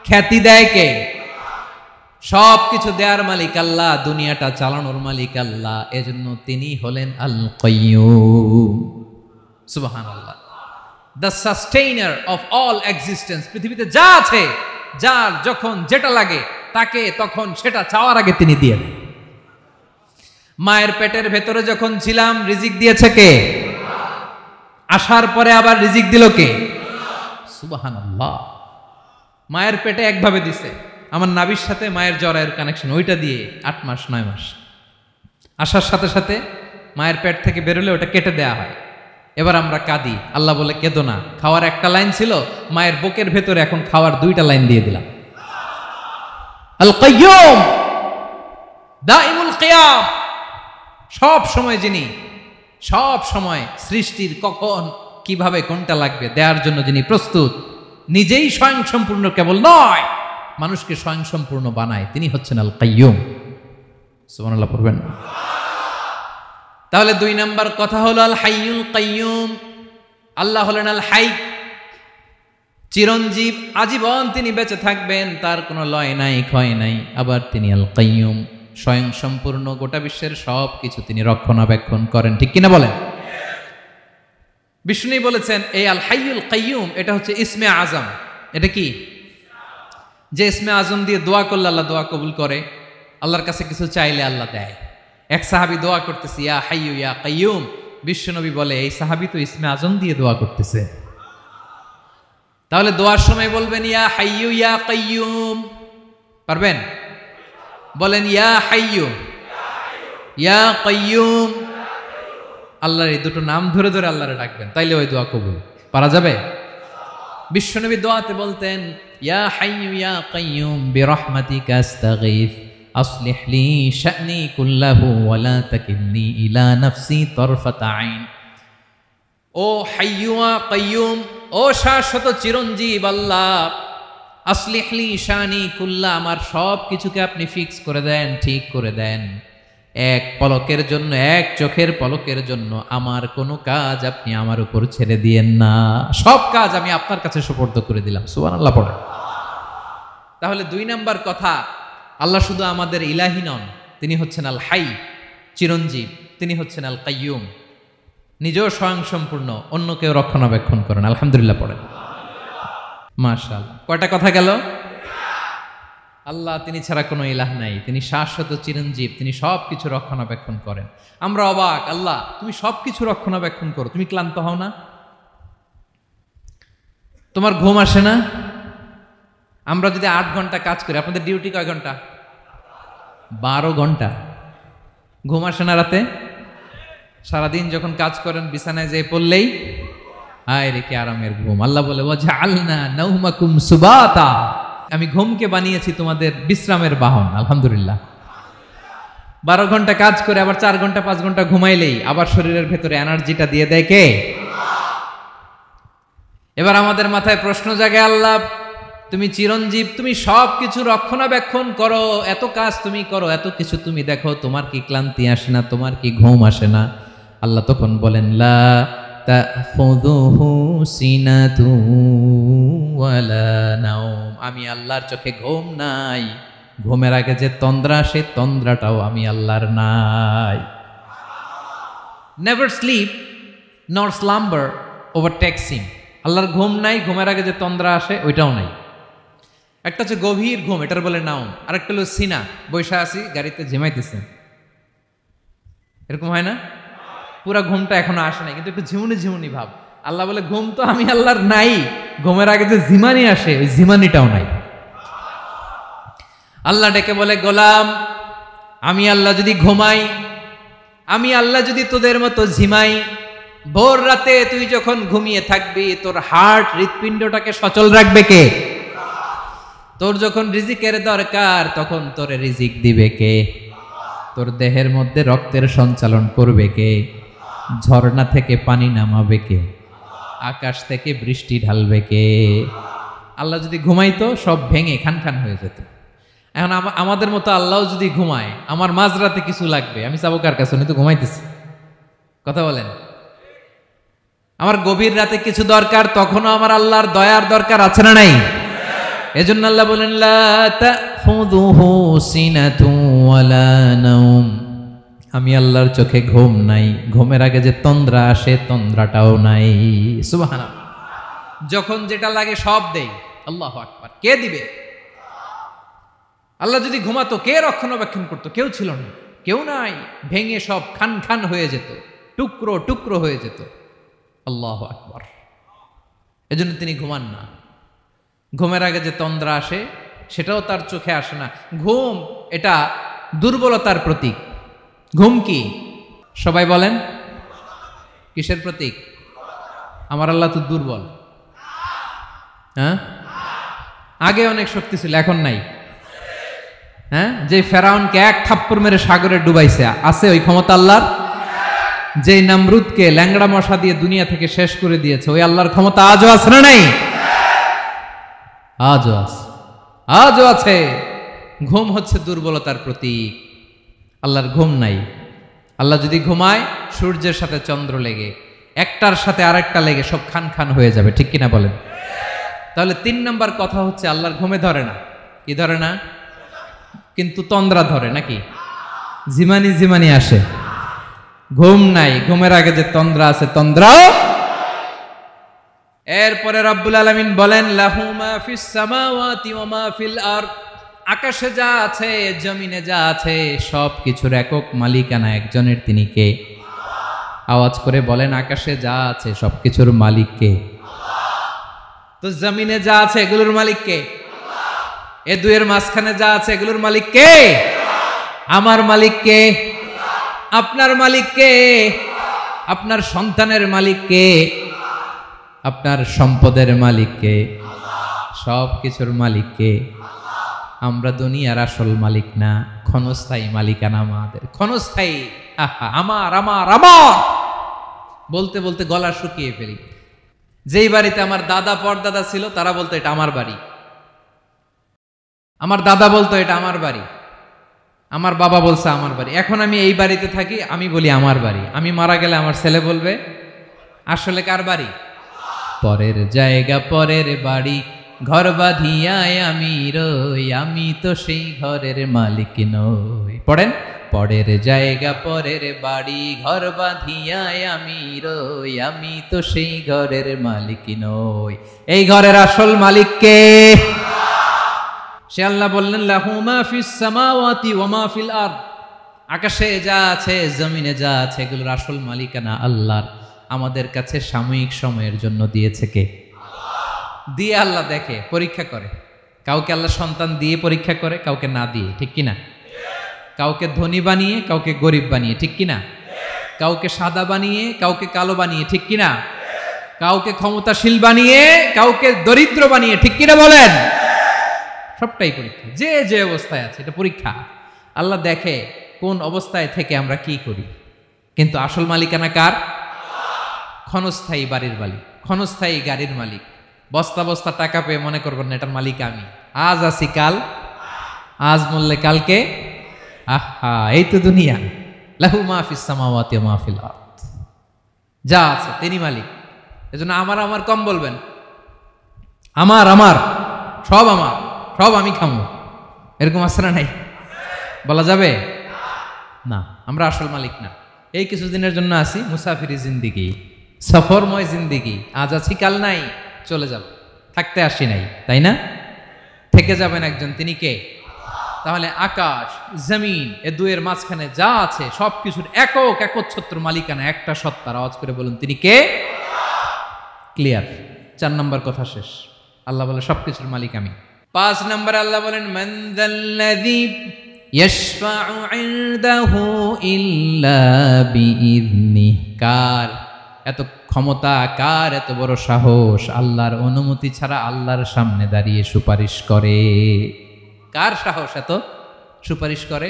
A: খ্যাতি দেয় কে? সব কিছু দেওয়ার মালিক আল্লাহ, দুনিয়াটা চালানোর মালিক আল্লাহ। এজন্য তিনি হলেন আল কাইয়ুম। সুবহানাল্লাহ। The sustainer of all existence. পৃথিবীতে যা আছে যার যখন যেটা লাগে তাকে তখন সেটা চাওয়ার আগে তিনি দিয়ে দেন। মায়ের পেটের ভেতরে যখন ছিলাম রিজিক দিয়েছে কে? আসার পরে আবার রিজিক দিল কে? সুবহানাল্লাহ। মায়ের পেটে একভাবে দিছে, আমার নাভির সাথে মায়ের জরায়ের কানেকশন, ওইটা দিয়ে 8 মাস 9 মাস আসার সাথে সাথে মায়ের পেট থেকে বেরোলে ওটা কেটে দেয়া হয়। এবার আমরা কাঁদি, আল্লাহ বলে কেঁদো না, খাওয়ার একটা লাইন ছিল, মায়ের বুকের ভেতরে এখন খাওয়ার 2টা লাইন দিয়ে দিলাম। আল কাইয়ুম দাইমুল কিয়াম, সব সময় যিনি, সব সময় সৃষ্টির কখন কিভাবে কোনটা লাগবে দেওয়ার জন্য যিনি প্রস্তুত, নিজেই স্বয়ং সম্পূর্ণ কেবল নয় মানুষকে স্বয়ং সম্পূর্ণ বানায়, তিনি হচ্ছেন আল কাইয়ুম। সুবহানাল্লাহ পড়বেন। তাহলে 2 নাম্বার কথা হলো আল হাইয়ুল কাইয়ুম। আল্লাহ হলেন আল হাই, চিরঞ্জীব, আজীবন তিনি বেঁচে থাকবেন, তার কোনো লয় নাই ক্ষয় নাই। আবার তিনি আল কাইয়ুম, স্বয়ং সম্পূর্ণ, গোটা বিশ্বের সব কিছু তিনি রক্ষণাবেক্ষণ করেন, ঠিক কিনা বলেন? বিষ্ণু বলেছেন এই আল হাইয়ুল কাইয়ুম এটা হচ্ছে ইসমে আজম। এটা কি? যে ইসমে আজম দিয়ে দোয়া করলে আল্লাহ দোয়া কবুল করে, আল্লাহর কাছে কিছু চাইলে আল্লাহ দেয়। এক সাহাবী দোয়া করতেছে ইয়া হাইয়ু ইয়া কাইয়ুম, বিশ্বনবী বলে এই সাহাবী তো ইসমে আজম দিয়ে দোয়া করতেছে। তাহলে দোয়ার সময় বলবেন ইয়া হাইয়ু ইয়া কাইয়ুম, পারবেন? বলেন ইয়া হাইয়ু ইয়া কাইয়ুম। আল্লাহর এই দুটো নাম ধরে ধরে আল্লাহরে ডাকবেন, তাইলে ওই দোয়া কবুল। পারা যাবে? বিশ্বনবী দোয়াতে বলতেন ইয়া হাইয়ু ইয়া কাইয়ুম বিরহমাতিকা আস্তাগীথ আসলিহ লি শা'নি কুল্লাহু ওয়া লা তাকিলনি ইলা নাফসি তারফাতা আইন। ও হাইয়ু ওয়া কাইয়ুম, ও শাশ্বত চিরঞ্জীব আল্লাহ, আসলিহ লি শা'নি কুল্লা, আমার সব কিছুকে আপনি ফিক্স করে দেন, ঠিক করে দেন। এক পলকের জন্য, এক চোখের পলকের জন্য আমার কোনো কাজ আপনি আমার উপর ছেড়ে দিয়েন না, সব কাজ আমি আপনার কাছে সুপর্দ করে দিলাম। সুবহানাল্লাহ পড়ে। তাহলে 2 নাম্বার কথা, আল্লাহ শুধু আমাদের ইলাহি নন, তিনি হচ্ছেন আল হাই, চিরঞ্জীব, তিনি হচ্ছেন আল কাইয়ুম, নিজেও স্বয়ং সম্পূর্ণ, অন্যকেও রক্ষণাবেক্ষণ করেন। আলহামদুলিল্লাহ পড়েন। মাশাআল্লাহ। কয়টা কথা গেল? আল্লাহ তিনি ছাড়া কোনো ইলাহ নাই, তিনি শাশ্বত চিরঞ্জীব, তিনি সব কিছু রক্ষণাবেক্ষণ করেন। আমরা অবাক, আল্লাহ তুমি সব কিছু রক্ষণাবেক্ষণ করো, তুমি ক্লান্ত হও না? তোমার ঘুম আসে না? আমরা যদি 8 ঘন্টা কাজ করি, আপনাদের ডিউটি কয় ঘন্টা? 12 ঘন্টা। ঘুম আসে না রাতে? সারাদিন যখন কাজ করেন বিছানায় যেয়ে পড়লেই হায় রে কি আরামের ঘুম। আল্লাহ বলে ওয়াজআলনা নাওমাকুম সুবাতা, আমি ঘুমকে বানিয়েছি তোমাদের বিশ্রামের বাহন। আলহামদুলিল্লাহ। 12 ঘন্টা কাজ করে আবার 4 ঘন্টা 5 ঘন্টা ঘুমাইলেই আবার শরীরের ভেতরে এনার্জিটা দিয়ে দেয় কে? এবার আমাদের মাথায় প্রশ্ন জাগে, আল্লাহ তুমি চিরঞ্জীব, তুমি সব কিছু রক্ষণাবেক্ষণ করো, এত কাজ তুমি করো, এত কিছু তুমি দেখো, তোমার কি ক্লান্তি আসে না? তোমার কি ঘুম আসে না? আল্লাহ তখন বলেন লা তাখুযুহু সিনাতু ওয়ালা নাওম, আমি আল্লাহর চোখে ঘুম নাই, ঘুমের আগে যে তন্দ্রা, সে তন্দ্রাটাও আমি আল্লাহর নাই। নেভার স্লিপ নর স্লাম্বার ওভারটেকস হিম, আল্লাহর ঘুম নাই, ঘুমের আগে যে তন্দ্রা আসে ওইটাও নাই। একটা হচ্ছে গভীর ঘুম, এটার বলে নাওম, আরেকটা হলো সিনা, বৈশা আছি গাড়িতে ঝিমাইতেছেন, এরকম হয় না? পুরা ঘুমটা এখনো আসে নাই, কিন্তু একটু ঝিমুনি ঝিমুনি ভাব। আল্লাহ বলে ঘুম তো আমি আল্লাহর নাই, ঘুমের আগে যে ঝিমানি আসে ওই ঝিমানিটাও নাই। আল্লাহ ডেকে বলে গোলাম, আমি আল্লাহ যদি ঘুমাই, আমি আল্লাহ যদি তোদের মতো ঝিমাই, ভোর রাতে তুই যখন ঘুমিয়ে থাকবি তোর হার্ট হৃৎপিণ্ডটাকে সচল রাখবে কে? তোর যখন রিজিকের দরকার তখন তোর রিজিক দিবে কে? তোর দেহের মধ্যে রক্তের সঞ্চালন করবে কে? ঝর্ণা থেকে পানি নামাবে কে? আকাশ থেকে বৃষ্টি ঢালবে কে? আল্লাহ যদি ঘুমাইতো সব ভেঙে খান খান হয়ে যেত। এখন আমাদের মতো আল্লাহ যদি ঘুমায়, আমার মাঝরাতে কিছু লাগবে, আমি যাবো কার কাছে? উনি তো ঘুমাইতেছে। কথা বলেন। আমার গভীর রাতে কিছু দরকার, তখনও আমার আল্লাহর দয়ার দরকার আছে না নাই? এজন্য আল্লাহ বলেন লা তাখুযুহু সিনাতু ওয়ালা নাওম, আমি আল্লাহর চোখে ঘুম নাই, ঘুমের আগে যে তন্দ্রা আসে তন্দ্রাটাও নাই। সুবহানাল্লাহ। যখন যেটা লাগে সব দেই। আল্লাহু আকবার। কে দিবে? আল্লাহ যদি ঘুমাতো, কে রক্ষণাবেক্ষণ করতো? কেউ ছিল না, কেউ নাই। ভেঙে সব খান খান হয়ে যেত, টুকরো টুকরো হয়ে যেত। আল্লাহু আকবার। এজন্য তিনি ঘুমান না। ঘুমের আগে যে তন্দ্রা আসে সেটাও তার চোখে আসে না। ঘুম এটা দুর্বলতার প্রতীক। ঘুম কি? সবাই বলেন, কিসের প্রতীক? আমার আল্লাহ তো দুর্বল। হ্যাঁ, আগে অনেক শক্তি ছিল, এখন নাই। হ্যাঁ, যে ফেরাউনকে এক থাপ্পড় মেরে সাগরে ডুবাইছে, আছে ওই ক্ষমতা আল্লাহর? যে নমরুদকে ল্যাংড়া মশা দিয়ে দুনিয়া থেকে শেষ করে দিয়েছে, ওই আল্লাহর ক্ষমতা আজও আছে না নাই? আজও আছে, আজও আছে। ঘুম হচ্ছে দুর্বলতার প্রতীক। আল্লাহর ঘুম নাই। আল্লাহ যদি ঘুমায়, সূর্যের সাথে চন্দ্র লেগে, একটার সাথে আরেকটা লেগে সব খান খান হয়ে যাবে, ঠিক কিনা বলেন? তাহলে 3 নম্বর কথা হচ্ছে আল্লাহর ঘুমে ধরে না। কি ধরে না? কিন্তু তন্দ্রা ধরে নাকি? জিমানি জিমানি আসে। ঘুম নাই, ঘুমের আগে যে তন্দ্রা আছে, তন্দ্রাও। এরপরে রব্বুল আলামিন বলেন, লাহু মা ফিস সামাওয়াতি ওয়া মা ফিল আরদ। আকাশে যা আছে, জমিনে যা আছে, সব কিছুর একক মালিকানা একজনের। তিনি কে? আওয়াজ করে বলেন, আকাশে যা আছে সব কিছুর মালিক কে? তো জমিনে যা আছে এগুলোর মালিক কে? এ দুয়ের মাঝখানে যা আছে এগুলোর মালিক কে? আমার মালিক কে? আপনার মালিক কে? আপনার সন্তানের মালিক কে? আপনার সম্পদের মালিক কে? সব কিছুর মালিক কে? আমরা দুনিয়ার আসল মালিক না, ক্ষণস্থায়ী মালিকানা আমাদের। ক্ষণস্থায়ী। আমার আমার আমার বলতে বলতে গলা শুকিয়ে ফেলি। যেই বাড়িতে আমার দাদা পরদাদা ছিল, তারা বলতো এটা আমার বাড়ি। আমার দাদা বলতো এটা আমার বাড়ি, আমার বাবা বলছে আমার বাড়ি। এখন আমি এই বাড়িতে থাকি, আমি বলি আমার বাড়ি। আমি মারা গেলে আমার ছেলে বলবে আসলে কার বাড়ি? পরের জায়গা পরের বাড়ি, ঘর বাঁধিয়ায় আমি রই, আমি তো সেই ঘরের মালিক নই। পড়েন, পরের জায়গা পরের বাড়ি, ঘর বাঁধিয়ায় আমি রই, আমি তো সেই ঘরের মালিক নই। এই ঘরের আসল মালিক কে? সে আল্লাহ বললেন, লাহু মা ফিস সামাওয়াতি ওয়া মা ফিল আরদ। আকাশে যা আছে, জমিনে যা আছে, এগুলোর আসল মালিকানা আল্লাহর। আমাদের কাছে সাময়িক সময়ের জন্য দিয়েছে কে? দিয়ে আল্লাহ দেখে, পরীক্ষা করে। কাউকে আল্লাহ সন্তান দিয়ে পরীক্ষা করে, কাউকে না দিয়ে, ঠিক কিনা? কাউকে ধনী বানিয়ে, কাউকে গরিব বানিয়ে, ঠিক কিনা? কাউকে সাদা বানিয়ে, কাউকে কালো বানিয়ে, ঠিক কিনা? কাউকে ক্ষমতাশীল বানিয়ে, কাউকে দরিদ্র বানিয়ে, ঠিক কিনা বলেন? সবটাই পরীক্ষা। যে যে অবস্থায় আছে এটা পরীক্ষা। আল্লাহ দেখে কোন অবস্থায় থেকে আমরা কি করি। কিন্তু আসল মালিকানা কার? ক্ষণস্থায়ী বাড়ির মালিক, ক্ষণস্থায়ী গাড়ির মালিক। বস্তা বস্তা টাকা পেয়ে মনে করবেন না এটার মালিক আমি। আজ আছি কাল, আজ মরলে কালকে। আহা, এই তো দুনিয়া। লাহু মা ফিস সামাওয়াতি ওয়া মা ফিল আরদ। যা আছে তিনি মালিক। এজন্য আমার আমার কম বলবেন। আমার আমার সব আমার, সব আমি খামো, এরকম আসরা নাই? বলা যাবে না। আমরা আসল মালিক না। এই কিছুদিনের জন্য আসি, মুসাফিরি জিন্দিগি, সফরময় জিন্দিগি। আজ আছি কাল নাই, চলে যাব। থাকতে আসি নাই, তাই না? থেকে যাবেন একজন, তিনি কে? তাহলে আকাশ জমিন এ দুয়ের মাঝখানে যা আছে সব কিছুর একক একচ্ছত্র মালিকানা একটা সত্তার। আওয়াজ করে বলুন তিনি কে? ক্লিয়ার। 4 নম্বর কথা শেষ। আল্লাহ বলে সবকিছুর মালিক আমি। 5 নম্বর আল্লাহ বলেন, মান যাল্লাযী ইয়াশফাউ ইনদাহু ইল্লা বিইযনিহি। কার এত ক্ষমতা, কার এত বড় সাহস, আল্লাহর অনুমতি ছাড়া আল্লাহর সামনে দাঁড়িয়ে সুপারিশ করে? কার সাহস এত সুপারিশ করে?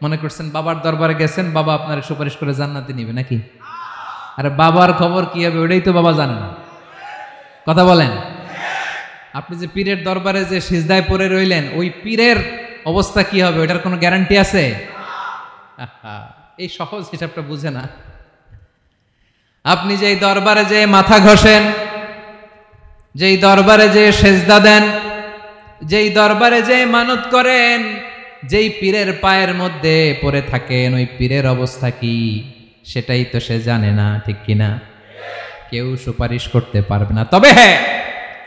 A: মনে করছেন বাবার দরবারে গেছেন, বাবা আপনার সুপারিশ করে জান্নাতে নিবে নাকি? আরে বাবার খবর কি হবে ওটাই তো বাবা জানে না। কথা বলেন। আপনি যে পীরের দরবারে যে সিজদায় পড়ে রইলেন, ওই পীরের অবস্থা কি হবে ওটার কোনো গ্যারান্টি আছে? এই সহজ হিসাবটা বুঝে না। আপনি যেই দরবারে যে মাথা ঘষেন, যেই দরবারে যে সেজদা দেন, যেই দরবারে যে মানত করেন, যেই পীরের পায়ের মধ্যে পড়ে থাকেন, ওই পীরের অবস্থা কি সেটাই তো সে জানে না, ঠিক কিনা? কেউ সুপারিশ করতে পারবে না। তবে হ্যাঁ,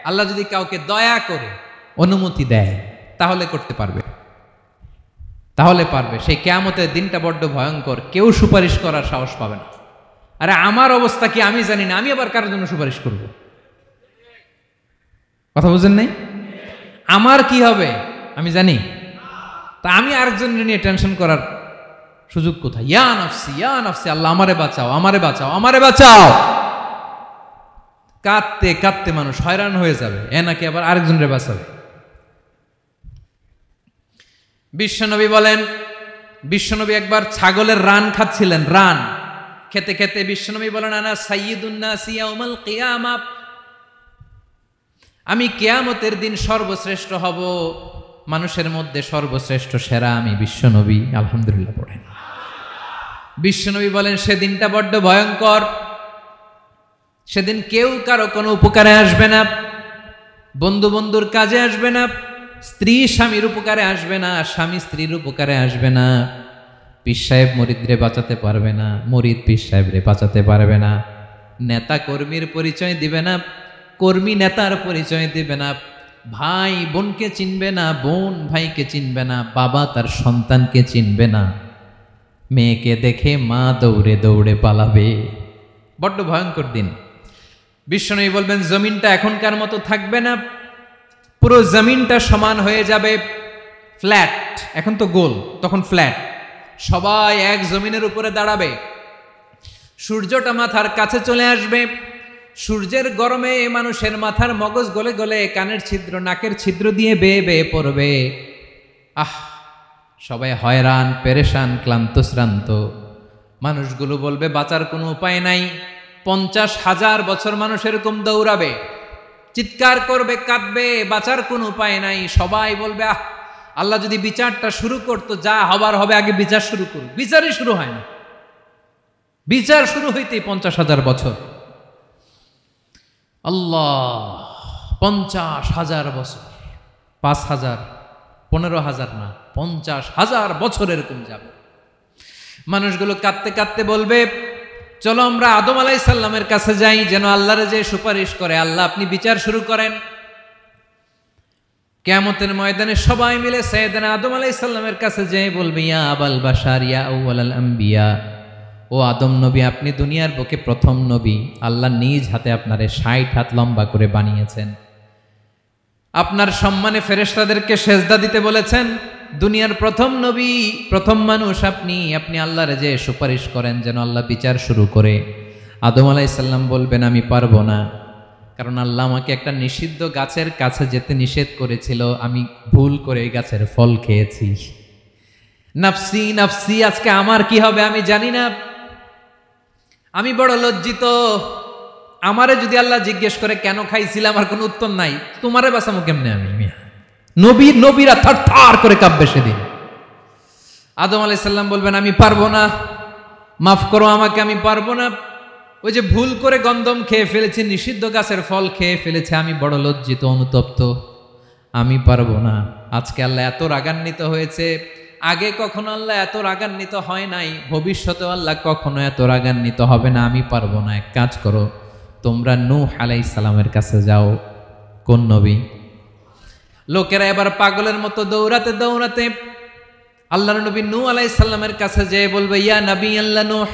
A: আল্লাহ যদি কাউকে দয়া করে অনুমতি দেয় তাহলে করতে পারবে। তাহলে পারবে। সেই কিয়ামতের দিনটা বড্ড ভয়ঙ্কর, কেউ সুপারিশ করার সাহস পাবে না। আরে আমার অবস্থা কি আমি জানি না, আমি আবার কারোর জন্য সুপারিশ করব? কথা বুঝেন নাই? আমার কি হবে আমি জানি, তা আমি আরেকজনের নিয়ে টেনশন করার সুযোগ কোথায়? ইয়া নাফসি, আল্লাহ আমারে বাঁচাও, আমারে বাঁচাও, আমারে বাঁচাও। কাঁদতে কাঁদতে মানুষ হয়রান হয়ে যাবে, এ নাকি আবার আরেকজনের বাঁচাবে। বিশ্বনবী বলেন, বিশ্বনবী একবার ছাগলের রান খাচ্ছিলেন, রান খেতে খেতে বিশ্বনবী বলেন, আনা সাইয়্যিদুন নাস ইয়াউমাল কিয়ামা, আমি কিয়ামতের দিন সর্বশ্রেষ্ঠ হব, মানুষের মধ্যে সর্বশ্রেষ্ঠ সেরা আমি বিশ্বনবী। আলহামদুলিল্লাহ পড়েন। বিশ্বনবী বলেন, সেদিনটা বড্ড ভয়ঙ্কর, সেদিন কেউ কারো কোনো উপকারে আসবে না, বন্ধু বন্ধুর কাজে আসবে না, স্ত্রী স্বামীর উপকারে আসবে না, স্বামী স্ত্রীর উপকারে আসবে না, পীর সাহেব মুরিদরে বাঁচাতে পারবে না, মুরিদ পীর সাহেবরে বাঁচাতে পারবে না, নেতা কর্মীর পরিচয় দিবে না, কর্মী নেতার পরিচয় দিবে না, ভাই বোনকে চিনবে না, বোন ভাইকে চিনবে না, বাবা তার সন্তানকে চিনবে না, মেয়েকে দেখে মা দৌড়ে দৌড়ে পালাবে। বড্ড ভয়ঙ্কর দিন। বিশ্বনবী বলবেন, জমিনটা এখনকার মতো থাকবে না, পুরো জমিনটা সমান হয়ে যাবে, ফ্ল্যাট। এখন তো গোল, তখন ফ্ল্যাট। সবাই এক জমিনের উপরে দাঁড়াবে, সূর্যটা মাথার কাছে চলে আসবে, সূর্যের গরমে মানুষের মাথার মগজ গলে গলে কানের ছিদ্র নাকের ছিদ্র দিয়ে বেয়ে বেয়ে পড়বে। সবাই হয়রান, পেরেশান, ক্লান্ত শ্রান্ত। মানুষগুলো বলবে বাঁচার কোনো উপায় নাই। 50,000 বছর মানুষ এরকম দৌড়াবে, চিৎকার করবে, কাঁদবে, বাঁচার কোনো উপায় নাই। সবাই বলবে আল্লাহ যদি বিচারটা শুরু করতো, যা হবার হবে, আগে বিচার শুরু করুক। বিচারই শুরু হয় না, বিচার শুরু হইতেই 50,000 বছর। আল্লাহ, 50,000 বছর, 5,000, 15,000 না, 50,000 বছর এরকম যাবে। মানুষগুলো কাঁদতে কাঁদতে বলবে, চলো আমরা আদম আলাইহিস সালামের কাছে যাই, যেন আল্লাহরে যে সুপারিশ করে, আল্লাহ আপনি বিচার শুরু করেন। কিয়ামতের ময়দানে সবাই মিলে সাইয়েদনা আদম আলাইহিস সালামের কাছে যেয়ে বলবে, ইয়া আবাল বাশার, ইয়া আউয়ালাল আম্বিয়া, ও আদম নবী, আপনি দুনিয়ার বুকে প্রথম নবী, আল্লাহ নিজ হাতে আপনারে 60 হাত লম্বা করে বানিয়েছেন, আপনার সম্মানে ফেরেশতাদেরকে সেজদা দিতে বলেছেন, দুনিয়ার প্রথম নবী, প্রথম মানুষ আপনি, আপনি আল্লাহরে যে সুপারিশ করেন যেন আল্লাহ বিচার শুরু করে। আদম আলাইহিস সালাম বলবেন, আমি পারবো না, কারণ আল্লাহ আমাকে একটা নিষিদ্ধ গাছের কাছে যেতে নিষেধ করেছিল, আমি ভুল করে এই গাছের ফল খেয়েছি। নাফসি নাফসি, আজকে আমার কি হবে আমি জানি না, আমি বড় লজ্জিত। আমারে যদি আল্লাহ জিজ্ঞেস করে কেন খাইছিলাম, আমার কোনো উত্তর নাই, তোমারে বাঁচামো কেমনে আমি? নবীরা থার থার করে কাঁপবে সেদিন। আদম আলাইহিস সালাম বলবেন, আমি পারবো না, মাফ করো আমাকে, আমি পারবো না, ওই যে ভুল করে গন্ধম খেয়ে ফেলেছি, নিষিদ্ধ গাছের ফল খেয়ে ফেলেছে, আমি বড় লজ্জিত, অনুতপ্ত, আমি পারবো না। আজকে আল্লাহ এত রাগান্বিত হয়েছে, আগে কখনো আল্লাহ এত রাগান্বিত হয় নাই, ভবিষ্যতেও আল্লাহ কখনো এত রাগান্বিত হবে না, আমি পারবো না। এক কাজ করো, তোমরা নূহ আলাইহিস সালামের কাছে যাও। কোন নবী? লোকেরা এবার পাগলের মতো দৌড়াতে দৌড়াতে আল্লাহর নবী নূহ আলাইহিস সালামের কাছে যেয়ে বলবে, ইয়া নবী আল্লাহ নূহ,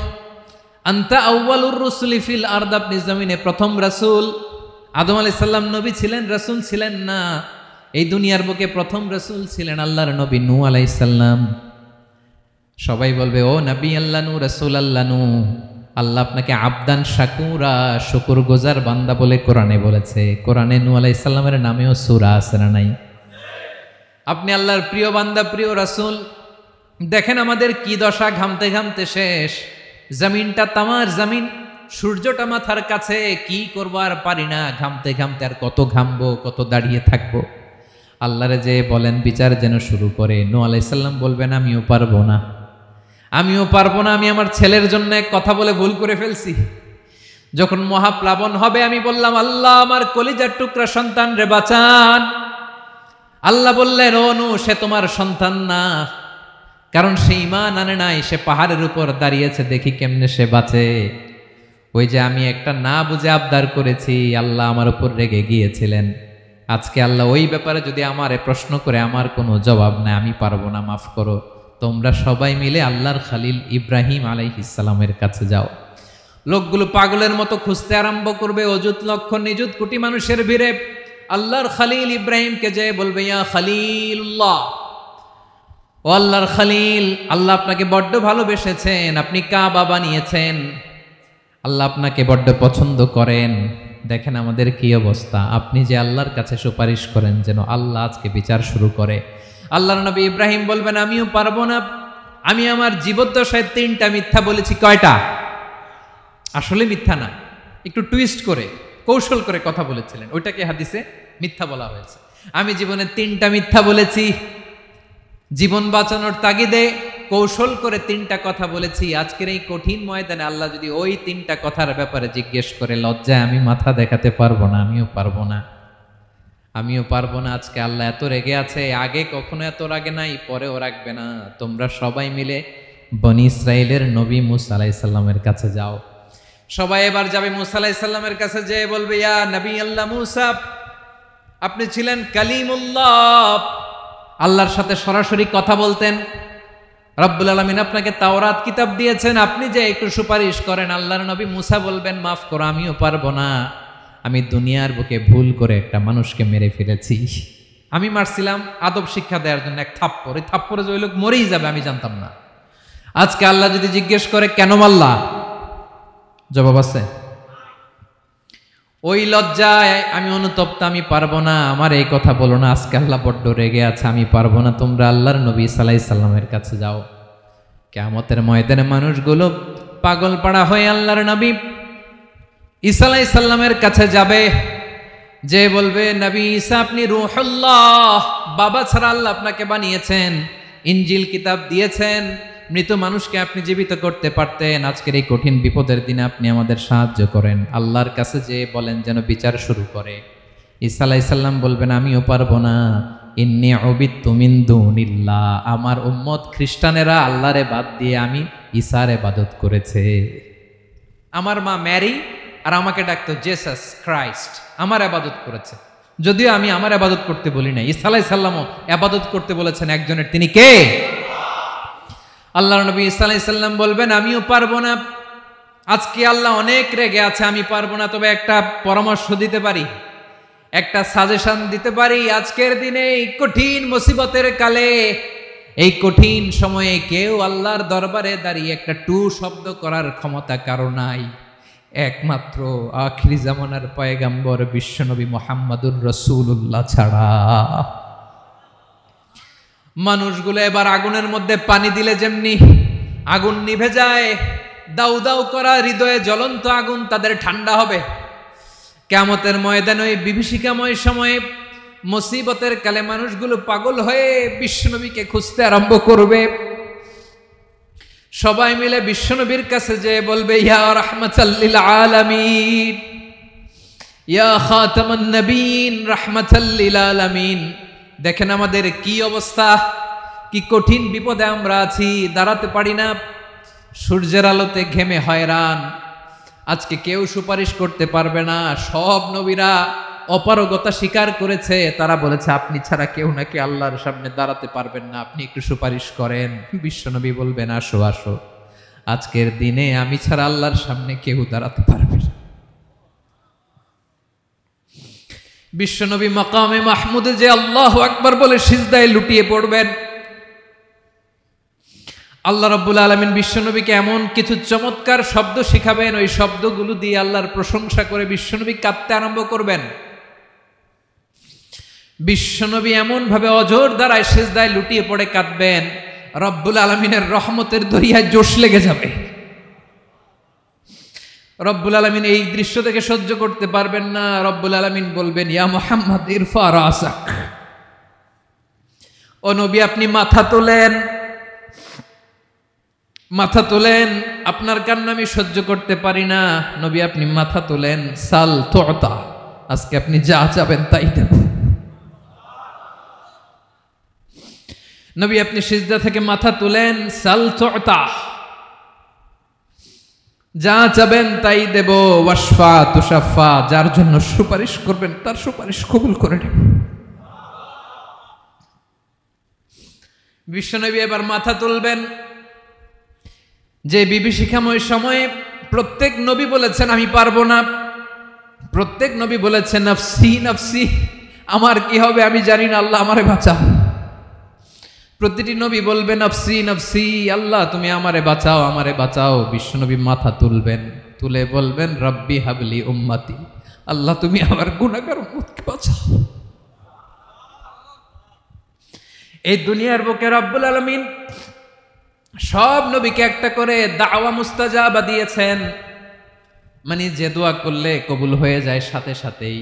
A: আনতা আউয়ালুর রুসুলি ফিল আরদ, আপনি জমিনে প্রথম রাসূল। আদম আলাইহিস সালাম নবী ছিলেন, রাসূল ছিলেন না, এই দুনিয়ার বুকে প্রথম রাসূল ছিলেন আল্লাহর নবী নূহ আলাইহিস সালাম। সবাই বলবে, ও নবী আল্লাহ নূহ, রাসূল আল্লাহ নূহ, আল্লাহ আপনাকে আবদান শাকুরা, শুকর গুজার বান্দা বলে কোরআনে বলেছে। কোরআনে নূহ আলাইহিস সালামের নামেও সূরা আছে না নাই? আপনি আল্লাহর প্রিয় বান্দা, প্রিয় রাসূল। দেখেন আমাদের কি দশা, ঘামতে ঘামতে শেষ, জমিনটা তামার জমিন, সূর্যটা মাথার কাছে, কি করবো আর পারি না, ঘামতে ঘামতে আর কত ঘামবো, কত দাঁড়িয়ে থাকবো। আল্লাহরে যে বলেন বিচার যেন শুরু করে। নূহ আলাইহিস সালাম বলবেন, আমিও পারবো না, আমিও পারবো না, আমি আমার ছেলের জন্য এক কথা বলে ভুল করে ফেলছি। যখন মহাপ্লাবন হবে আমি বললাম, আল্লাহ আমার কলিজার টুকরা সন্তান রে বাঁচান। আল্লাহ বললেন, ও নূহ, সে তোমার সন্তান না, কারণ সে ঈমান আনে নাই, সে পাহাড়ের উপর দাঁড়িয়েছে, দেখি কেমনে সে বাঁচে। ওই যে আমি একটা না বুঝে আবদার করেছি, আল্লাহ আমার উপর রেগে গিয়েছিলেন। আজকে আল্লাহ ওই ব্যাপারে যদি আমারে প্রশ্ন করে, আমার কোনো জবাব নাই, আমি পারবো না, মাফ করো। তোমরা সবাই মিলে আল্লাহর খালিল ইব্রাহিম আলাইহিস সালামের কাছে যাও। লোকগুলো পাগলের মতো খুঁজতে আরম্ভ করবে, অযুত লক্ষ নিযুত কোটি মানুষের ভিড়ে আল্লাহর খালিল ইব্রাহিমকে যেয়ে বলবে, ইয়া খালিলুল্লাহ, ও আল্লাহর খালিল, আল্লাহ আপনাকে বড্ড ভালোবেসেছেন, আপনি কাবা বানিয়েছেন, আল্লাহ আপনাকে বড্ড পছন্দ করেন। দেখেন আমাদের কি অবস্থা, আপনি যে আল্লাহর কাছে সুপারিশ করেন যেন আল্লাহ আজকে বিচার শুরু করে। আল্লাহর নবী ইব্রাহিম বলবেন, আমিও পারবো না, আমি আমার জীবদ্দশায় 3টা মিথ্যা বলেছি। কয়টা? আসলে মিথ্যা না, একটু টুইস্ট করে কৌশল করে কথা বলেছিলেন, ওইটাকে হাদিসে মিথ্যা বলা হয়েছে। আমি জীবনে 3টা মিথ্যা বলেছি, জীবন বাঁচানোর তাগিদে কৌশল করে 3টা কথা বলেছি। আজকের এই কঠিন ময়দানে আল্লাহ যদি ওই 3টা কথার ব্যাপারে জিজ্ঞেস করে, লজ্জায় আমি মাথা দেখাতে পারবো না, আমিও পারবো না, আমিও পারবো না। আজকে আল্লাহ এত রেগে আছে, আগে কখনো এত রাগে নাই, পরেও রাখবে না। তোমরা সবাই মিলে বনি ইসরাইলের নবী মুসা আলাইহিস সালামের কাছে যাও। সবাই এবার যাবে মুসা আলাইহিস সালামের কাছে, যেয়ে বলবে, ইয়া নবী আল্লাহ মুসা, আপনি ছিলেন কালিমুল্লাহ, আল্লাহর সাথে সরাসরি কথা বলতেন, রব্বুল আলামিন আপনাকে তাওরাত কিতাব দিয়েছেন, আপনি যে একটু সুপারিশ করেন। আল্লাহর নবী মুসা বলবেন, মাফ করো, আমিও পারবো না, আমি দুনিয়ার বুকে ভুল করে একটা মানুষকে মেরে ফেলেছি। আমি মারছিলাম আদব শিক্ষা দেওয়ার জন্য এক থাপ্পড়, এই থাপ্পড়ে যে ওই লোক মরেই যাবে আমি জানতাম না। আজকে আল্লাহ যদি জিজ্ঞেস করে কেন মারলা, জবাব আছে? ওই লজ্জায় আমি অনুতপ্ত, আমি পারবো না, আমার এই কথা বলো না, আজকে আল্লাহ বড্ড রেগে আছে, আমি পারবো না। তোমরা আল্লাহর নবী ঈসা আলাইহিস সালামের কাছে যাও। কিয়ামতের ময়দানে মানুষগুলো পাগল পাড়া হয়ে আল্লাহর নবী ঈসা আলাইহিস সালামের কাছে যাবে, যে বলবে, নবী ঈসা আপনি রূহুল্লাহ, বাবা ছাড়া আল্লাহ আপনাকে বানিয়েছেন, ইনজিল কিতাব দিয়েছেন, মৃত মানুষকে আপনি জীবিত করতে পারতেন, আজকের এই কঠিন বিপদের দিনে আপনি আমাদের সাহায্য করেন। আল্লাহর কাছে যে বলেন যেন বিচার শুরু করে। ঈসা আলাইহিস সালাম বলবেন, আমিও পারবো না, ইন্নী উবিদতু মিন দুনিল্লাহ, আমার উম্মত খ্রিস্টানেরা আল্লাহরে বাদ দিয়ে আমি ঈসার ইবাদত করেছে। আমার মা ম্যারি আর আমাকে ডাকতো জেসাস ক্রাইস্ট, আমার ইবাদত করেছে, যদিও আমি আমার ইবাদত করতে বলি না। ঈসা আলাইহিস সালামও ইবাদত করতে বলেছেন একজনের, তিনি কে? আল্লাহর নবী ঈসা আলাইহিস সালাম বলবেন, আমিও পারবো না, আজকে আল্লাহ অনেক রেগে আছে, আমি পারবো না, তবে একটা পরামর্শ দিতে পারি, একটা সাজেশন দিতে পারি। আজকের দিনে এই কঠিন মুসিবতের কালে, এই কঠিন সময়ে কেউ আল্লাহর দরবারে দাঁড়িয়ে একটা টু শব্দ করার ক্ষমতা কারো নাই, একমাত্র আখিরি জামানার পয়গাম্বর বিশ্বনবী মুহাম্মাদুর রাসূলুল্লাহ ছাড়া। মানুষগুলো এবার আগুনের মধ্যে পানি দিলে যেমনি আগুন নিভে যায়, দাউ দাউ করা হৃদয়ে জ্বলন্ত আগুন তাদের ঠান্ডা হবে। কিয়ামতের ময়দানে ওই বিভীষিকাময় সময়ে, মুসিবতের কালে মানুষগুলো পাগল হয়ে বিশ্বনবীকে খুঁজতে আরম্ভ করবে। সবাই মিলে বিশ্বনবীর কাছে যেয়ে বলবে, ইয়া রাহমাতাল লিল আলামিন, ইয়া খাতামান নবীন, রাহমাতাল লিল আলামিন, দেখেন আমাদের কি অবস্থা, কি কঠিন বিপদে আমরা আছি, দাঁড়াতে পারি না, সূর্যের আলোতে ঘেমে হয়রান, আজকে কেউ সুপারিশ করতে পারবে না। সব নবীরা অপারগতা স্বীকার করেছে, তারা বলেছে আপনি ছাড়া কেউ নাকি আল্লাহর সামনে দাঁড়াতে পারবেন না, আপনি একটু সুপারিশ করেন। বিশ্বনবী বলবেন, আসো আসো, আজকের দিনে আমি ছাড়া আল্লাহর সামনে কেউ দাঁড়াতে পারবে না। বিশ্বনবী মাকামে মাহমুদে যে আল্লাহু আকবার বলে সিজদায় লুটিয়ে পড়বেন, আল্লাহ রাব্বুল আলামিন বিশ্বনবীকে এমন কিছু চমৎকার শব্দ শিখাবেন, ওই শব্দগুলো দিয়ে আল্লাহর প্রশংসা করে বিশ্বনবী কাঁদতে আরম্ভ করবেন। বিশ্বনবী এমন ভাবে অজর দ্বারায় সিজদায় লুটিয়ে পড়ে কাঁদবেন, রব্বুল আলামিনের রহমতের দরিয়ায় জোশ লেগে যাবে। রব্বুল আলামিন এই দৃশ্য থেকে সহ্য করতে পারবেন না। রব্বুল আলামিন বলবেন, ইয়া মুহাম্মদ ইরফা রাসাক, ও নবী আপনি মাথা তোলেন, মাথা তোলেন, আপনার কান্না আমি সহ্য করতে পারি না। নবী আপনি মাথা তোলেন, সাল তুতা, আজকে আপনি যা চাবেন তাই দেব। নবী আপনি সিজদা থেকে মাথা তুলেন, সাল তুতা, যা চাবেন তাই দেব। ওয়াশফা তুশাফা, যার জন্য সুপারিশ করবেন তার সুপারিশ কবুল করে নেব। বিশ্বনবী এবার মাথা তুলবেন। যে বিভীষিকাময় সময়ে প্রত্যেক নবী বলেছেন আমি পারবো না, প্রত্যেক নবী বলেছেন নফসি নফসি, আমার কি হবে আমি জানি না, আল্লাহ আমারে বাঁচাও। প্রতিটি নবী বলবে নফসি নফসি, আল্লাহ তুমি আমারে বাঁচাও আমারে বাঁচাও। বিশ্বনবী মাথা তুলবেন, তুলে বলবেন রব্বি হাবলি উম্মতি, আল্লাহ তুমি আমার গুনাহগার উম্মতকে বাঁচাও। এই দুনিয়ার বুকে রব্বুল আলামিন সব নবীকে একটা করে দাওয়া মুস্তাজাবা দিয়েছেন, মানে যে দোয়া করলে কবুল হয়ে যায় সাথে সাথেই।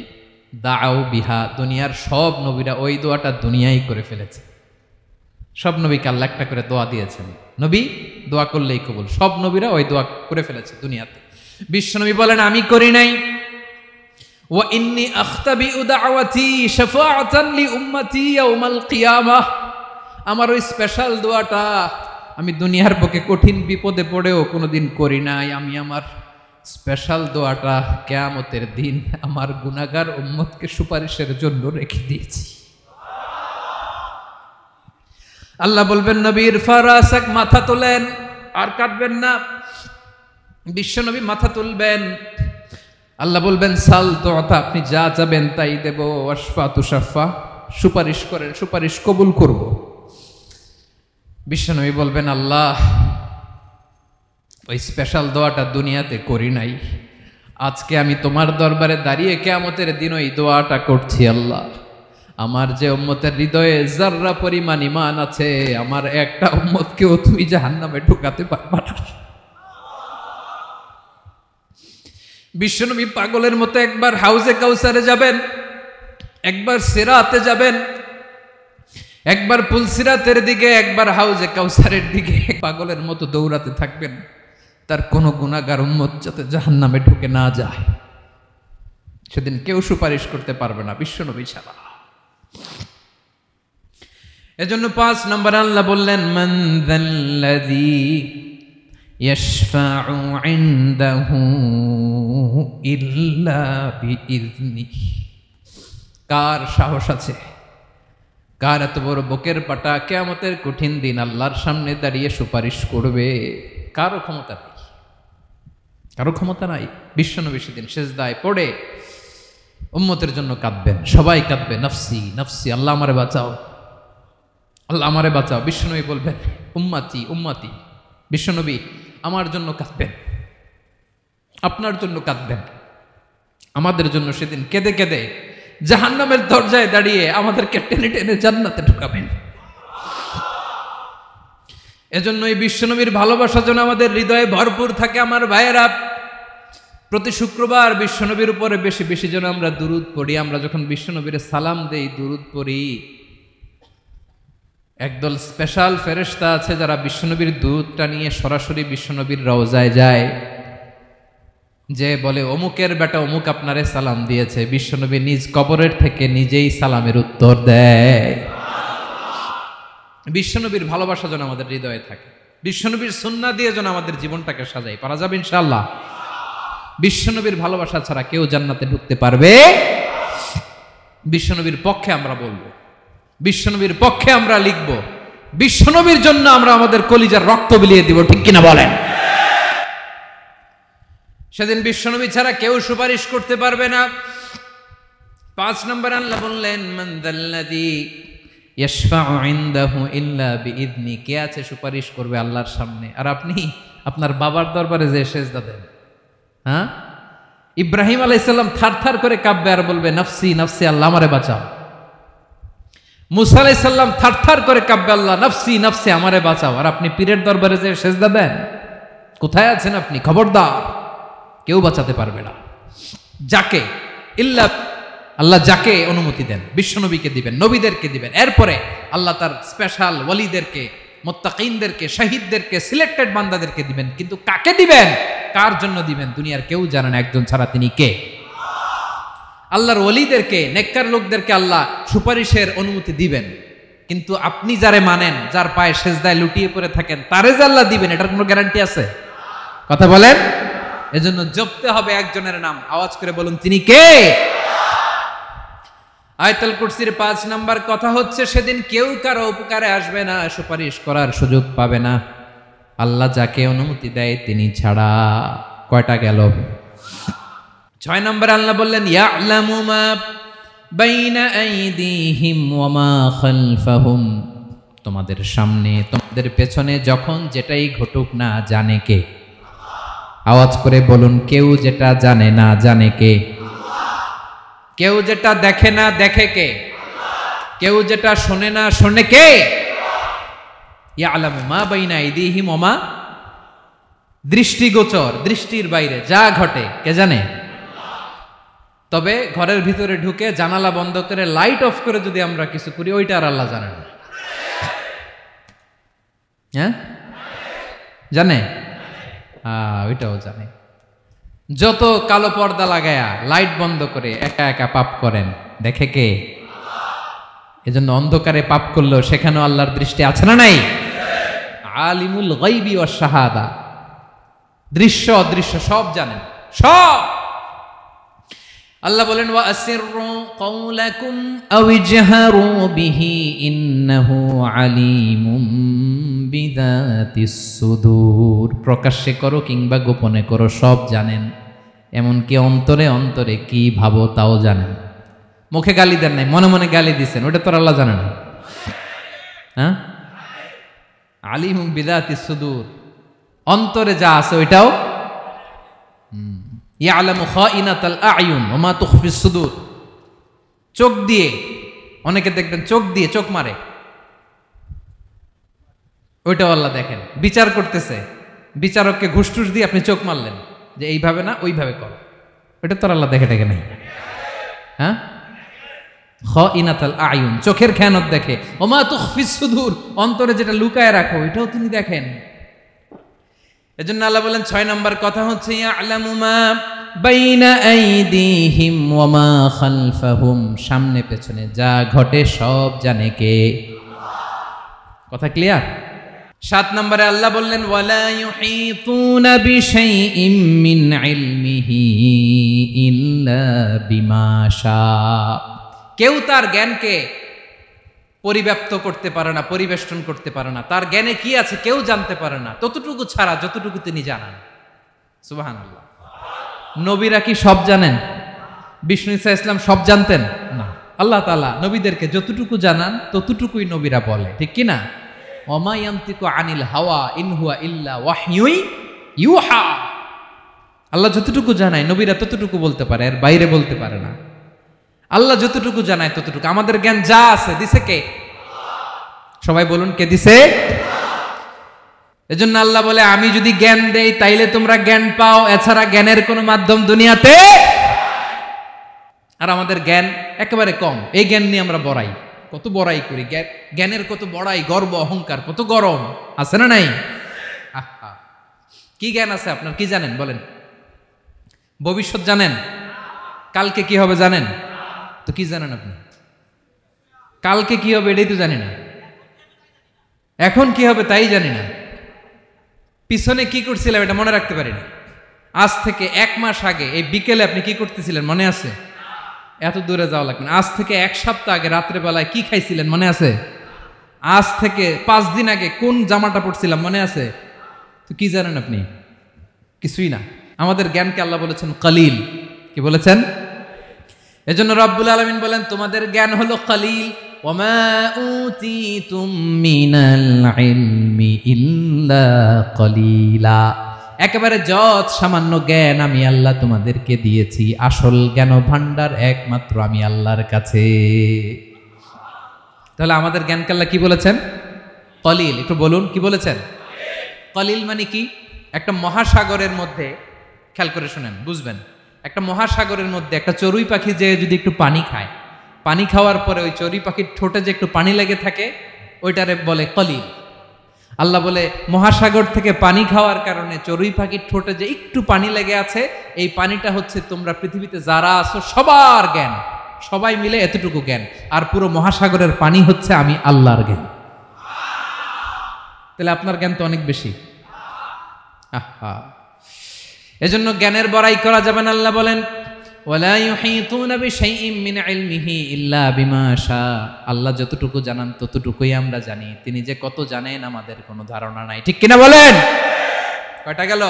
A: দাও বিহা, দুনিয়ার সব নবীরা ওই দোয়াটা দুনিয়ায় করে ফেলেছে। সব নবীকে আল্লাহ একটা করে দোয়া দিয়েছেন, নবী দোয়া করলেই কবুল। সব নবীরা ওই দোয়া করে ফেলেছে দুনিয়াতে। বিশ্বনবী বলেন আমি করি নাই। ওয়া ইন্নী আখতাবিউ দাওয়াতি শাফাআতান লি উম্মতি ইয়াউমাল কিয়ামাহ, আমার ওই স্পেশাল দোয়াটা আমি দুনিয়ার বুকে কঠিন বিপদে পড়েও কোনোদিন করি নাই। আমি আমার স্পেশাল দোয়াটা কিয়ামতের দিন আমার গুনাহগার উম্মতকে সুপারিশের জন্য রেখে দিয়েছি। আল্লাহ বলবেন নবীর ফারাসাক, মাথা তোলেন, আর কাটবেন না। বিশ্বনবী মাথা তুলবেন, আল্লাহ বলবেন সাল তোতা, আপনি যা চাবেন তাই দেব। ওয়াশফা তুশাফা, সুপারিশ করেন, সুপারিশ কবুল করব। বিশ্বনবী বলবেন আল্লাহ ওই স্পেশাল দোয়াটা দুনিয়াতে করি নাই, আজকে আমি তোমার দরবারে দাঁড়িয়ে কিয়ামতের দিন ওই দোয়াটা করছি। আল্লাহ আমার যে উম্মতের হৃদয়ে যাররা পরিমাণ ঈমান আছে, আমার একটা উম্মতকেও তুই জাহান্নামে ঢুকাতে পারবা না। বিশ্বনবী পাগলের মতো একবার হাউজে কাউসারে যাবেন, একবার সিরাতে যাবেন, একবার পুলসিরাতের দিকে, একবার হাউজে কাউসারের দিকে পাগলের মতো দৌড়াতে থাকবেন, তার কোনো গুনাহগার উম্মত যাতে জাহান্নামে ঢুকে না যায়। সেদিন কেউ সুপারিশ করতে পারবে না বিশ্বনবী ছাড়া। এজন্য 5 নম্বর আল্লাহ বললেন মান যাল্লাযী ইয়াশফাউ ইনদাহু ইল্লা বিইযনিহি, কার সাহস আছে, কার এত বড় বুকের পাটা কিয়ামতের কঠিন দিন আল্লাহর সামনে দাঁড়িয়ে সুপারিশ করবে? কারো ক্ষমতা নাই, কারো ক্ষমতা নাই। বিশ্বনবী সেদিন সিজদায় পড়ে উম্মতের জন্য কাঁদবেন, সবাই কাঁদবে নফসি নফসি, আল্লাহ আমারে বাঁচাও, আল্লাহ আমারে বাঁচাও। বিশ্বনবী বলবেন উম্মতি উম্মতি, বিশ্বনবী আমার জন্য কাঁদবেন, আপনার জন্য কাঁদবেন, আমাদের জন্য সেদিন কেঁদে কেঁদে জাহান্নামের দরজায় দাঁড়িয়ে আমাদেরকে টেনে টেনে জান্নাতে ঢুকাবেন। এজন্য এই বিশ্বনবীর ভালোবাসা যেন আমাদের হৃদয়ে ভরপুর থাকে। আমার ভাইয়েরা, প্রতি শুক্রবার বিশ্বনবীর উপরে বেশি বেশি যেন আমরা দুরূদ পড়ি। আমরা যখন বিশ্বনবীর সালাম দেই, দুরূদ পড়ি, একদল স্পেশাল ফেরেশতা আছে যারা বিশ্বনবীর দুরূদটা নিয়ে সরাসরি বিশ্বনবীর রওজায় যায়, যে বলে অমুকের বেটা অমুক আপনারে সালাম দিয়েছে। বিশ্বনবী নিজ কবরের থেকে নিজেই সালামের উত্তর দেয়। বিশ্বনবীর ভালোবাসা যেন আমাদের হৃদয়ে থাকে, বিশ্বনবীর সুন্নাহ দিয়ে যেন আমাদের জীবনটাকে সাজাই। পারা যাবে ইনশাআল্লাহ। বিশ্বনবীর ভালোবাসা ছাড়া কেউ জান্নাতে ঢুকতে পারবে? বিশ্বনবীর পক্ষে আমরা বলবো, বিশ্বনবীর পক্ষে আমরা লিখব, বিশ্বনবীর জন্য আমরা আমাদের কলিজার রক্ত বিলিয়ে দিব, ঠিক কিনা বলেন? সেদিন বিশ্বনবী ছাড়া কেউ সুপারিশ করতে পারবে না। 5 নম্বর আল্লাহ বললেন মান যাল্লাযী ইয়াশফাউ ইনদাহু ইল্লা বিইযনি, কে আছে সুপারিশ করবে আল্লাহর সামনে আর আপনি আপনার বাবার দরবারে যে সেজদা দেন? হ্যাঁ, ইব্রাহিম আলাইহিস সালাম থারথার করে কাঁপবে আর বলবে নফসি নফসি, আল্লাহ আমারে বাঁচাও। মুসা আলাইহিস সালাম থারথার করে কাঁপবে, আল্লাহ নফসি নফসি, আমারে বাঁচাও। আর আপনি পীরের দরবারে যে সেজদা দেন? কোথায় আছেন আপনি? খবরদার, কেউ বাঁচাতে পারবে না। যাকে ইল্লা, আল্লাহ যাকে অনুমতি দেন বিশ্বনবীকে দিবেন, নবীদেরকে দিবেন, এরপরে আল্লাহ তার স্পেশাল ওয়ালিদেরকে, মুত্তাকিনদেরকে, শহীদদেরকে, সিলেক্টেড বান্দাদেরকে দিবেন। কিন্তু কাকে দিবেন, কার জন্য দিবেন দুনিয়ার কেউ জানে না, একজন ছাড়া, তিনি কে? আল্লাহর ওয়ালিদেরকে, নেককার লোকদেরকে আল্লাহ সুপারিশের অনুমতি দিবেন। কিন্তু আপনি যারে মানেন, যার পায়ে সেজদায় লুটিয়ে পড়ে থাকেন, তারে যে আল্লাহ দিবেন, এটার কোনো গ্যারান্টি আছে? কথা বলেন। এজন্য জপতে হবে একজনের নাম, আওয়াজ করে বলুন তিনি কে? আয়াতুল কুরসির 5 নাম্বার কথা হচ্ছে সেদিন কেউ কারো উপকারে আসবে না, সুপারিশ করার সুযোগ পাবে না, আল্লাহ যাকে অনুমতি দেয় তিনি ছাড়া। কয়টা গেল? 6 নম্বরে আল্লাহ বললেন ইয়ালামু মা বাইনা আইদিহিম ওয়া মা খালফাহুম, তোমাদের সামনে তোমাদের পেছনে যখন যেটাই ঘটুক না জানে কে? আওয়াজ করে বলুন, কেউ যেটা জানে না জানে কে? কেউ যেটা দেখে না দেখে কে? কেউ যেটা শোনে না শোনে কে? ইয়ালামু মা বাইনা আইদিহিম ওয়া মা, দৃষ্টিগোচর, দৃষ্টির বাইরে যা ঘটে কে জানে? তবে ঘরের ভিতরে ঢুকে জানালা বন্ধ করে লাইট অফ করে যদি আমরা কিছু করি ওইটা আর আল্লাহ জানে না। হ্যাঁ জানে, ওইটাও জানে। যত কালো পর্দা লাগায়া লাইট বন্ধ করে একা একা পাপ করেন দেখে কে? এজন্য অন্ধকারে পাপ করলেও সেখানেও আল্লাহর দৃষ্টি আছে না নাই? আলিমুল গায়বি ওয়াশ শাহাদা, দৃশ্য অদৃশ্য সব জানেন, সব। আল্লাহ বলেন ওয়া আসিররু কাওলাকুম আও ইজহারু বিহি ইন্নাহু আলিমুম বিযাতিস সুদূর, প্রকাশ্যে করো কিংবা গোপনে করো সব জানেন, এমনকি অন্তরে অন্তরে কি ভাবো তাও জানেন। মুখে গালি দেন নাই, মনে মনে গালি দিছেন, ওটা তো আল্লাহ জানে না? হ্যাঁ, আলিমুম বিযাতিস সুদূর, অন্তরে যা আছে ওইটাও। ইয়ালামু খাইনাতাল আয়ুন ওয়া মা তুখফিস সুদূর, চোখ দিয়ে, অনেকে দেখবেন চোখ দিয়ে চোখ মারে, ওইটাও আল্লাহ দেখেন। বিচার করতেছে, বিচারককে ঘুষ টুস দিয়ে আপনি চোখ মারলেন যে এইভাবে না ওইভাবে করো, ওইটা তো আল্লাহ দেখে দেখে নাই? হ্যাঁ, খাইনাতাল আয়ুন, চোখের খেয়ানত দেখে। ওয়া মা তুখফিস সুদূর, অন্তরে যেটা লুকায় রাখো ওইটাও তিনি দেখেন। এজন্য আল্লাহ বলেন 6 নম্বর কথা হচ্ছে ইয়ালামু মা বাইনা আইদিহিম ওয়া মা খালফাহুম, সামনে পেছনে যা ঘটে সব জানে কে? কথা ক্লিয়ার? 7 নম্বরে আল্লাহ বললেন ওয়ালা ইউহিতুনা বিশাইইম মিন ইলমিহি ইল্লা বিমা শা, কেউ তার জ্ঞানকে পরিব্যাপ্ত করতে পারে না, পরিবেষ্টন করতে পারে না, তার জ্ঞানে কি আছে কেউ জানতে পারে না ততটুকু ছাড়া যতটুকু তিনি জানান। সুবহানাল্লাহ। নবীরা কি সব জানেন? বিষ্ণু ঈসা ইসলাম সব জানতেন না। আল্লাহ তাআলা নবীদেরকে যতটুকু জানান ততটুকুই নবীরা বলে, ঠিক কি না? ওয়া মা ইয়ানতিকু আনিল হাওয়া ইন হুয়া ইল্লা ওয়াহয়ুন ইউহা, আল্লাহ যতটুকু জানায় নবীরা ততটুকু বলতে পারে, এর বাইরে বলতে পারে না। আল্লাহ যতটুকু জানায় ততটুকু। আমাদের জ্ঞান যা আছে দিছে কে? সবাই বলুন, কে দিছে? এজন্য আল্লাহ বলে আমি যদি জ্ঞান দেই তাইলে তোমরা জ্ঞান পাও, এছাড়া জ্ঞানের কোনো মাধ্যম দুনিয়াতে। আর আমাদের জ্ঞান একেবারে কম, এই জ্ঞান নিয়ে আমরা বড়াই, কত বড়াই করি, জ্ঞানের কত বড়াই, গর্ব অহংকার, কত গরম আছে না নাই? কি জ্ঞান আছে আপনার? কি জানেন বলেন? ভবিষ্যৎ জানেন? কালকে কি হবে জানেন? তো কি জানেন আপনি? কালকে কি হবে এটাই তো জানি না, এখন কি হবে তাই জানি না, পিছনে কি করছিলাম এটা মনে রাখতে পারি না। আজ থেকে 1 মাস আগে এই বিকেলে আপনি কি করতেছিলেন মনে আছে? এত দূরে যাওয়া লাগবে না। আজ থেকে 1 সপ্তাহ আগে রাত্রে বেলায় কি খাইছিলেন মনে আছে? আজ থেকে 5 দিন আগে কোন জামাটা পরছিলাম মনে আছে? তো কি জানেন আপনি? কিছুই না। আমাদের জ্ঞানকে আল্লাহ বলেছেন কলিল। কি বলেছেন? এজন্য রব্বুল আলামিন বলেন তোমাদের জ্ঞান হলো কলিল। ওয়ামা উতিতুম মিনাল ইলমি ইল্লা কলিলা, একেবারে যত সামান্য জ্ঞান আমি আল্লাহ তোমাদেরকে দিয়েছি, আসল জ্ঞান ভান্ডার একমাত্র আমি আল্লাহর কাছে। তাহলে আমাদের জ্ঞানকে আল্লাহ কি বলেছেন? কলিল। একটু বলুন কি বলেছেন? কলিল মানে কি? একটা মহাসাগরের মধ্যে, খেয়াল করে শুনেন বুঝবেন, একটা মহাসাগরের মধ্যে একটা চড়ুই পাখি যে যদি একটু পানি খায়, পানি খাওয়ার পরে ওই চড়ুই পাখির ঠোঁটে যে একটু পানি লেগে থাকে ওইটারে বলে কলিল। আল্লাহ বলে মহাসাগর থেকে পানি খাওয়ার কারণে চড়ুই পাখির ঠোঁটে যে একটু পানি লেগে আছে, এই পানিটা হচ্ছে তোমরা পৃথিবীতে যারা আছো সবার জ্ঞান, সবাই মিলে এতটুকু জ্ঞান, আর পুরো মহাসাগরের পানি হচ্ছে আমি আল্লাহর জ্ঞান। তাহলে আপনার জ্ঞান তো অনেক বেশি। এজন্য জ্ঞানের বড়াই করা যাবে না। আল্লাহ বলেন ওয়ালা ইউহিতুনা বিশাইইম মিন ইলমিহি ইল্লা বিমা শা। আল্লাহ যতটুকু জানান ততটুকুই আমরা জানি, তিনি যে কত জানেন আমাদের কোনো ধারণা নাই। ঠিক কিনা বলেন? কয়টা গেল?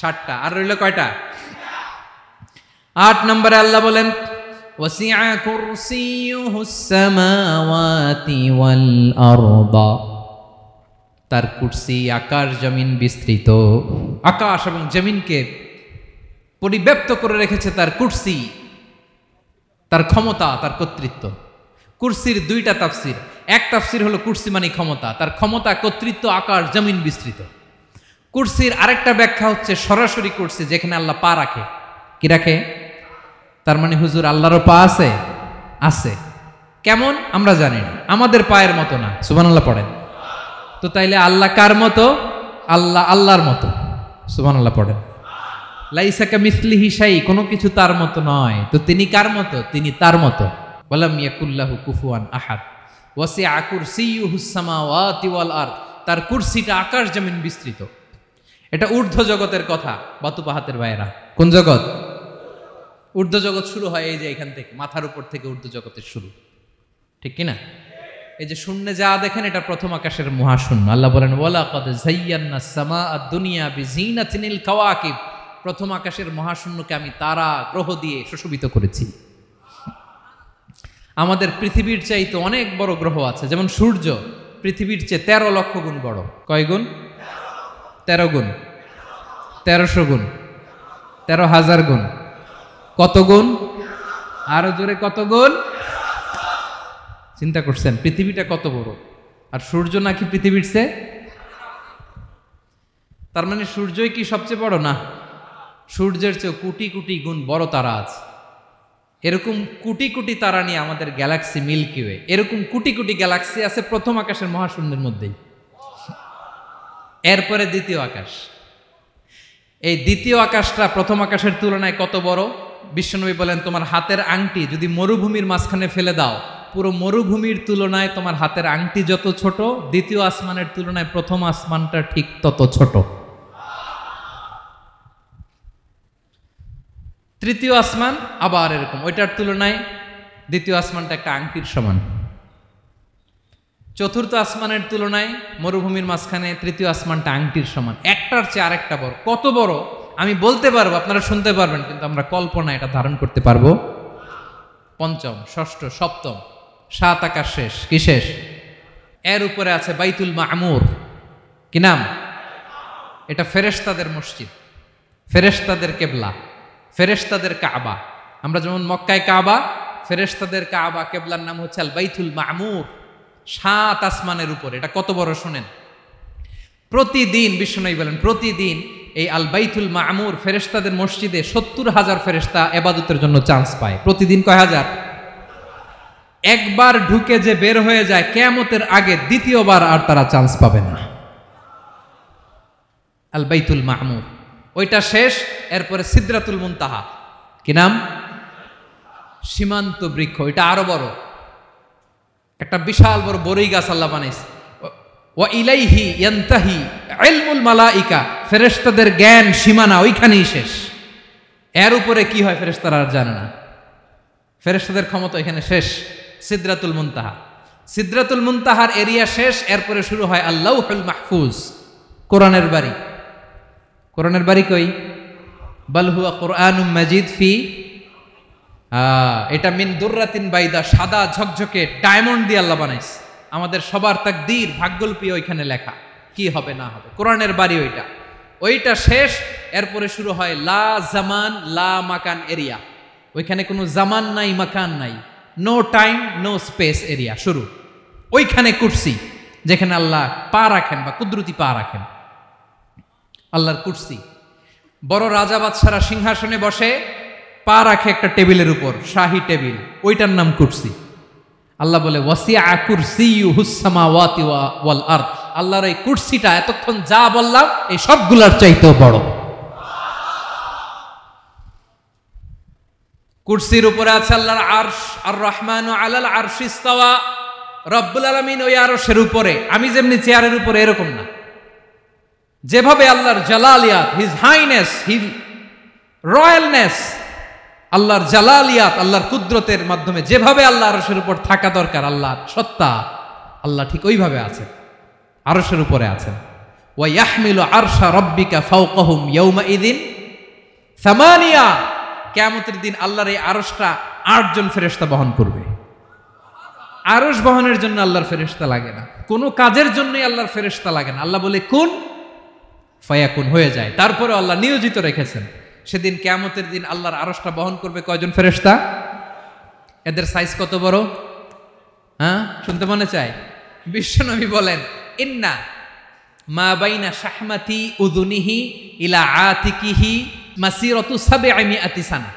A: 7টা। আর রইল কয়টা? 8 নম্বরে আল্লাহ বলেন ওয়াসিআ কুরসিয়ুহুস সামাওয়াতি ওয়াল আরদা। তার কুরসি আকাশ জমিন বিস্তৃত। আকাশ এবং জমিনকে পরিব্যাপ্ত করে রেখেছে তার কুরসি, তার ক্ষমতা, তার কর্তৃত্ব। কুরসির 2টা তাফসির। এক তাফসির হলো কুরসি মানে ক্ষমতা, তার ক্ষমতা, কর্তৃত্ব, আকাশ জমিন বিস্তৃত। কুরসির আরেকটা ব্যাখ্যা হচ্ছে সরাসরি কুরসি, যেখানে আল্লাহ পা রাখে। কি রাখে? তার মানে হুজুর আল্লাহরও পা আছে? আছে। কেমন আমরা জানি না, আমাদের পায়ের মতো না। সুবহানাল্লাহ পড়েন। তো তাইলে আল্লাহ কার মতো? আল্লাহ আল্লাহর মতো। সুবহানাল্লাহ পড়েন। লাইসা কামিসলিহি শাই, কোনো কিছু তার মতো নয়। তো তিনি কার মতো? তিনি তার মতো। ওয়ালাম ইয়াকুল্লাহু কুফুয়ান আহাদ। ওয়াসিআ কুরসিয়ুহুস সামাওয়াতি ওয়াল আরদ। তার কুরসিটা আকাশ জমিন বিস্তৃত। এটা ঊর্ধ্ব জগতের কথা বাতুপাহাতের ভাইয়েরা। কোন জগৎ? ঊর্ধ্ব জগৎ শুরু হয় এই যে এখান থেকে, মাথার উপর থেকে ঊর্ধ্ব জগতের শুরু। ঠিক কিনা? এই যে শূন্যে যা দেখেন এটা প্রথম আকাশের মহাশূন্য। আল্লাহ বলেন ওয়ালাকাদ যায়্যানাস সামাআদ দুনিয়া বিজিনাতিনিল কাওয়াকিব। প্রথম আকাশের মহাশূন্যকে আমি তারা গ্রহ দিয়ে সুশোভিত করেছি। আমাদের পৃথিবীর চাইতে অনেক বড় গ্রহ আছে, যেমন সূর্য পৃথিবীর চেয়ে 13 লক্ষ গুণ বড়। কয় গুণ? 13 গুণ। 1300 গুণ। 13,000 গুণ। কত গুণ? আরো জোরে কত গুণ? চিন্তা করছেন পৃথিবীটা কত বড়, আর সূর্য নাকি পৃথিবীর চেয়ে? তার মানে সূর্যই কি সবচেয়ে বড়? না, সূর্যের চেয়ে কোটি কোটি গুণ বড় তারা আছে। এরকম কোটি কোটি তারা নিয়ে আমাদের গ্যালাক্সি মিল্কি ওয়ে। এরকম কোটি কোটি গ্যালাক্সি আছে প্রথম আকাশের মহাশূন্যের মধ্যেই। এরপরে দ্বিতীয় আকাশ। এই দ্বিতীয় আকাশটা প্রথম আকাশের তুলনায় কত বড়? বিশ্বনবী বলেন তোমার হাতের আংটি যদি মরুভূমির মাঝখানে ফেলে দাও, পুরো মরুভূমির তুলনায় তোমার হাতের আংটি যত ছোট, দ্বিতীয় আসমানের তুলনায় প্রথম আসমানটা ঠিক তত ছোট। তৃতীয় আসমান আবার এরকম, ওইটার তুলনায় দ্বিতীয় আসমানটা একটা আংটির সমান। চতুর্থ আসমানের তুলনায় মরুভূমির মাঝখানে তৃতীয় আসমানটা আংটির সমান। একটার চেয়ে আরেকটা বড়। কত বড় আমি বলতে পারবো, আপনারা শুনতে পারবেন, কিন্তু আমরা কল্পনা এটা ধারণ করতে পারবো? পঞ্চম, ষষ্ঠ, সপ্তম, 7 আকাশ শেষ। কি শেষ? এর উপরে আছে বাইতুল মামুর। কি নাম? এটা ফেরেশতাদের মসজিদ, ফেরেশতাদের কেবলা, ফেরেশতাদের কাবা। আমরা যেমন মক্কায় কাবা, ফেরেশতাদের কাবা কেবলার নাম হচ্ছে আল বাইতুল মামুর। 7 আসমানের উপরে। এটা কত বড় শোনেন। প্রতিদিন বিশ্বনবী বলেন প্রতিদিন এই আল বাইতুল মামুর ফেরেশতাদের মসজিদে 70,000 ফেরেশতা ইবাদতের জন্য চান্স পায়। প্রতিদিন কয় হাজার? একবার ঢুকে যে বের হয়ে যায় কিয়ামতের আগে দ্বিতীয়বার আর তারা চান্স পাবে না। আল বাইতুল মামুর ওইটা শেষ। এরপরে সিদরাতুল মুনতাহা। কি নাম? সীমান্ত বৃক্ষ। এটা আরো বড়, একটা বিশাল বড় বড়ই গাছ আল্লাহ বানাইছে। ওয়া ইলাইহি ইয়ানতাহি ইলমুল মালাইকা। ফেরেশতাদের জ্ঞান সীমানা ওইখানেই শেষ। এর উপরে কি হয় ফেরেশতারা আর জানে না। ফেরেশতাদের ক্ষমতা এখানে শেষ। সিদরাতুল মুনতাহা। সিদরাতুল মুনতাহার এরিয়া শেষ। এরপরে শুরু হয় আল্লাহুল মাহফুজ, কোরআনের বাড়ি। কোরআনের বাড়ি কই? বাল হুয়া কুরআনুম মাজিদ ফি, এটা মিন দুররাতিন বাইদা, সাদা ঝকঝকে ডায়মন্ড দিয়ে আল্লাহ বানাইছে। আমাদের সবার তাকদীর ভাগ্যলিপি ওইখানে লেখা, কি হবে না হবে। কোরআনের বাড়ি ওইটা। ওইটা শেষ। এরপরে শুরু হয় লা জামান লা মাকান এরিয়া। ওইখানে কোনো জামান নাই, মাকান নাই, no time no space area শুরু। ওইখানে কুরসি, যেখানে আল্লাহ পা রাখেন বা কুদরতি পা রাখেন। আল্লাহর কুরসি। বড় রাজা বাদশারা সিংহাসনে বসে পা রাখে একটা টেবিলের উপর, শাহী টেবিল, ওইটার নাম কুরসি। আল্লাহ বলে ওয়াসিআ কুরসিয়ুহুস সামাওয়াতি ওয়াল আরদ। আল্লাহর এই কুরসিটা এতক্ষণ যা বললাম এই সবগুলার চাইতেও বড়। কুরসির উপরে আছে আল্লাহর আরশ। আর রহমানু আলাল আরশি ইস্তাওয়া। রব্বুল আলামিন ওই আরশের উপরে। আমি যেমনি চেয়ারের উপরে এরকম না। যেভাবে আল্লাহর জালালিয়াত, হিজ হাইনেস, হি রয়্যালনেস, আল্লাহর জালালিয়াত, আল্লাহর কুদরতের মাধ্যমে যেভাবে আল্লাহ আরশের উপর থাকা দরকার, আল্লাহর সত্তা, আল্লাহ ঠিক ওইভাবে আছেন, আরশের উপরে আছেন। ওয়া ইয়াহমিলু আরশা রাব্বিকা ফাওকাহুম ইয়াওমাইযিন সামানিয়া, কিয়ামতের দিন আল্লাহর এই আরশটা 8 জন ফেরেশতা বহন করবে। আরশ বহনের জন্য আল্লাহর ফেরেশতা লাগে না, কোনো কাজের জন্যই আল্লাহর ফেরেশতা লাগে না। আল্লাহ বলে কুন ফায়াকুন, হয়ে যায়। তারপরে আল্লাহ নিয়োজিত রেখেছেন। সেদিন কিয়ামতের দিন আল্লাহর আরশটা বহন করবে কয়জন ফেরেশতা? এদের সাইজ কত বড়? হ্যাঁ, শুনতে মনে চায়? বিশ্বনবী বলেন, ইন্না মা বাইনা শাহমাতি উযুনিহি ইলা আতিকিহি মাসিরাতু 700 সানা।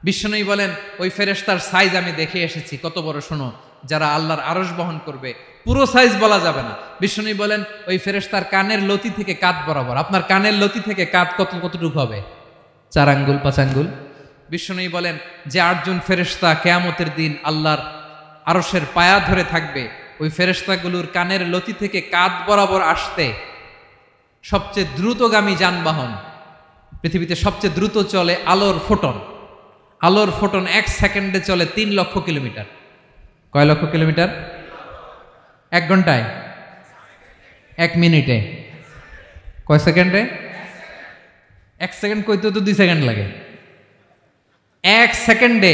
A: বিশ্বনবী বলেন, ওই ফেরেশতার সাইজ আমি দেখে এসেছি। কত বড় শোনো, যারা আল্লাহর আরশ বহন করবে, পুরো সাইজ বলা যাবে না। বিশ্বনবী বলেন, ওই ফেরেশতার কানের লতি থেকে কাঁধ বরাবর। আপনার কানের লতি থেকে কাঁধ কতটুকু হবে? 4 আঙ্গুল 5 আঙ্গুল। বিশ্বনবী বলেন, যে 8 জন ফেরেশতা কিয়ামতের দিন আল্লাহর আরশের পায়া ধরে থাকবে, ওই ফেরেশতাগুলোর কানের লতি থেকে কাঁধ বরাবর আসতে সবচেয়ে দ্রুতগামী যানবাহন, পৃথিবীতে সবচেয়ে দ্রুত চলে আলোর ফোটন। আলোর ফোটন 1 সেকেন্ডে চলে 3 লক্ষ কিলোমিটার। কয় লক্ষ কিলোমিটার? 1 ঘন্টায়? 1 মিনিটে? কয় সেকেন্ডে? 1 সেকেন্ড কইতে তো 2 সেকেন্ড লাগে। 1 সেকেন্ডে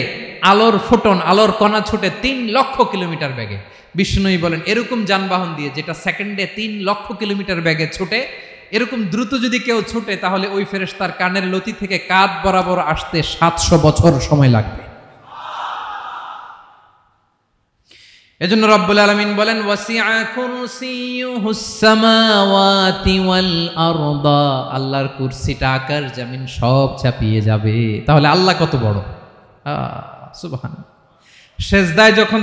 A: আলোর ফোটন, আলোর কণা ছুটে 3 লক্ষ কিলোমিটার বেগে। বিষ্ণুই বলেন, এরকম যানবাহন দিয়ে যেটা সেকেন্ডে 3 লক্ষ কিলোমিটার বেগে ছুটে, এরকম দ্রুত যদি কেউ ছুটে, তাহলে ওই ফেরেশতার কানের লতি থেকে কাঁধ বরাবর আসতে 700 বছর সময় লাগবে। এজন্য রব্বুল আলামিন বলেন, ওয়াসিআ কুরসিয়ুহুস সামাওয়াতি ওয়াল আরদা, আল্লাহর কুরসিটা আকাশ জমিন সব চাপিয়ে যাবে। তাহলে আল্লাহ কত বড়! সুবহানাল্লাহ। সেজদায় যখন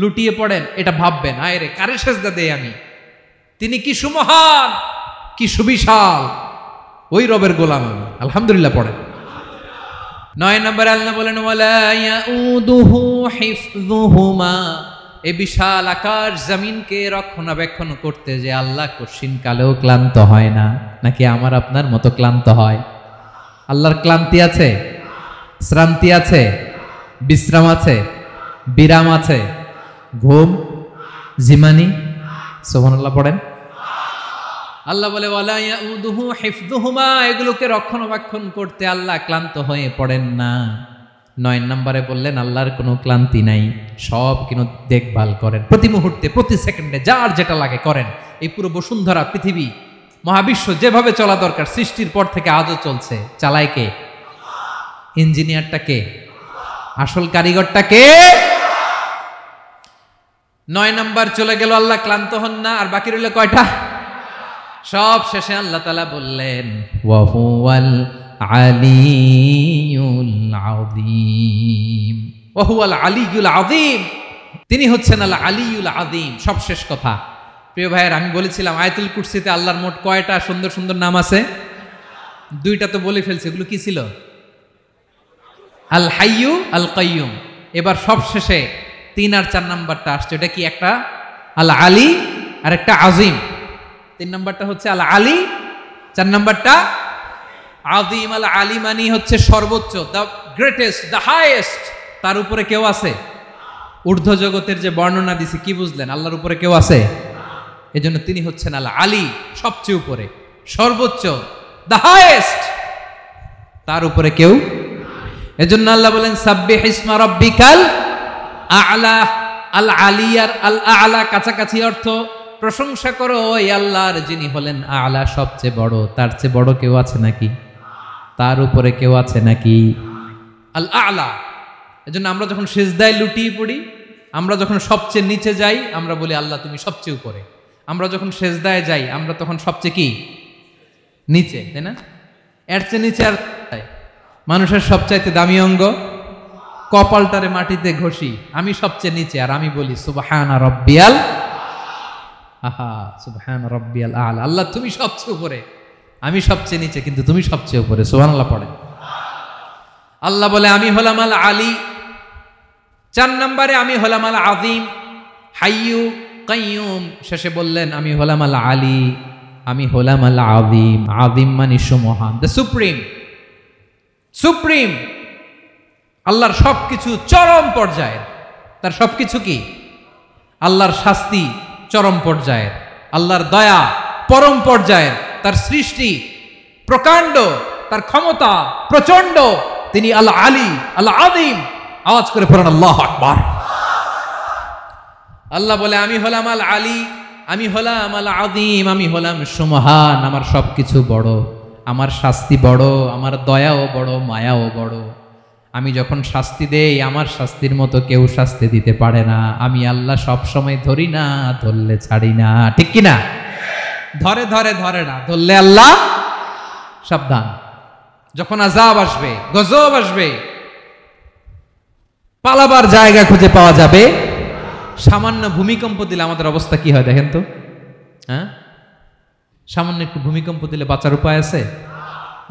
A: লুটিয়ে পড়েন, এটা ভাববেন, আয় রে, কারে সেজদা দেই আমি? তিনি কি সুমহান, কি সুবিশাল, ওই রবের গোলাম আমি। আলহামদুলিল্লাহ পড়েন। 9 নম্বরে আল্লাহ বলেন, ওয়ালা ইয়াউদুহু হিফযুহুমা, এই বিশাল আকাশ জমিনকে রক্ষণাবেক্ষণ করতে যে আল্লাহ কঠিন কালেও ক্লান্ত হয় না। নাকি আমার আপনার মতো ক্লান্ত হয়? আল্লাহর ক্লান্তি আছে? শ্রান্তি আছে? বিশ্রাম আছে? বিরাম আছে? ঘুম, জিমানি? সুবহানাল্লাহ পড়েন। আল্লাহ বলে, ওয়ালা ইয়াউদুহু হিফযুহুমা, এগুলোকে রক্ষণাবেক্ষণ করতে আল্লাহ ক্লান্ত হয়ে পড়েন না। 9 নম্বরে বললেন, আল্লাহর কোনো ক্লান্তি নাই, সব কিন্তু দেখভাল করেন, প্রতি মুহূর্তে প্রতি সেকেন্ডে যার যেটা লাগে করেন। এই পুরো বসুন্ধরা, পৃথিবী, মহাবিশ্ব যেভাবে চলা দরকার সৃষ্টির পর থেকে আজও চলছে। চালায় কে? ইঞ্জিনিয়ারটা কে? আসল কারিগরটা কে? 9 নম্বর চলে গেল, আল্লাহ ক্লান্ত হন না। আর বাকি রইল কয়টা? সব শেষে আল্লাহ তাআলা বললেন, ওয়া হুয়াল আলিয়ুল আযীম, ওয়া হুয়াল আলিয়ুল আযীম, তিনি হচ্ছেন আল আলিয়ুল আযীম। সব শেষ কথা। প্রিয় ভাইয়ের, আমি বলেছিলাম আয়াতুল কুরসিতে আল্লাহর মোট কয়টা সুন্দর সুন্দর নাম আছে? 2টা তো বলে ফেলছে। এগুলো কি ছিল? আল হাইয়ু, আল কাইয়ুম। এবার সব শেষে 3 আর 4 নাম্বারটা আসছে। এটা কি? একটা আল আলী আর একটা আযীম। 3 নাম্বারটা হচ্ছে আল আলী, 4 নাম্বারটা আযীম। আল আলী মানে হচ্ছে সর্বোচ্চ, দ্য গ্রেটেস্ট, দ্য হাইয়েস্ট। তার উপরে কেউ আছে? ঊর্ধ্ব জগতের যে বর্ণনা দিছি, কি বুঝলেন? আল্লাহর উপরে কেউ আছে? এজন্য তিনি হচ্ছেন আল আলী, সবচেয়ে উপরে, সর্বোচ্চ, দ্য হাইয়েস্ট। তার উপরে কেউ। এজন্য আল্লাহ বলেন, সাব্বিহ ইসমা রাব্বিকাল আ'লা। আল আলিয়ার আল আ'লা কাছাকাছি অর্থ, প্রশংসা করো ওই আল্লাহর যিনি হলেন আ'লা, সবচেয়ে বড়। তার চেয়ে বড় কেউ আছে নাকি? তার উপরে কেউ আছে নাকি? আল আ'লা। এজন্য আমরা যখন সিজদায় লুটিয়ে পড়ি, আমরা যখন সবচেয়ে নিচে যাই, আমরা বলি আল্লাহ তুমি সবচেয়ে উপরে। আমরা যখন সিজদায় যাই, আমরা তখন সবচেয়ে কি? নিচে, তাই না? এর চেয়ে নিচে আর মানুষের সবচাইতে দামি অঙ্গ, কপালটারে মাটিতে ঘষি, আমি সবচেয়ে নিচে, আর আমি বলি সুবহানা রাব্বিয়াল, আহা সুবহানা রাব্বিয়াল আ'লা। আল্লাহ তুমি সবচেয়ে উপরে, আমি সবচেয়ে নিচে, কিন্তু তুমি সবচেয়ে উপরে। সুবহানাল্লাহ পড়ে। আল্লাহ বলে, আমি হলাম আল আলী। 4 নম্বরে আমি হলাম আল আযীম, হাইয়ু কাইয়ুম। শেষে বললেন, আমি হলাম আল আলী, আমি হলাম আল আযীম। আযীম মানে সুমহান, দ্য সুপ্রিম। সুপ্রিম, আল্লাহর সবকিছু চরম পর্যায়ের। তার সবকিছু কি? আল্লাহর শাস্তি চরম পর্যায়ের, আল্লাহর দয়া পরম পর্যায়ের, তার সৃষ্টি প্রকাণ্ড, তার ক্ষমতা প্রচন্ড। তিনি আল আলী আল আযীম। আওয়াজ করে পড়েন আল্লাহু আকবার। আল্লাহ বলে, আমি হলাম আল আলী, আমি হলাম আল আযীম, আমি হলাম সুমহান, আমার সবকিছু বড়, আমার শাস্তি বড়, আমার দয়াও বড়, মায়াও বড়। আমি যখন শাস্তি দেই, আমার শাস্তির মতো কেউ শাস্তি দিতে পারে না। আমি আল্লাহ সব সময় ধরি না, ধরলে ছাড়ি না। ঠিক কি না? ধরে ধরে ধরে না, ধরলে আল্লাহ সাবধান। যখন আযাব আসবে, গজব আসবে, পালাবার জায়গা খুঁজে পাওয়া যাবে। সামান্য ভূমিকম্প দিলে আমাদের অবস্থা কি হয় দেখেন তো? হ্যাঁ, সামান্য একটু ভূমিকম্প দিলে বাঁচার উপায় আছে?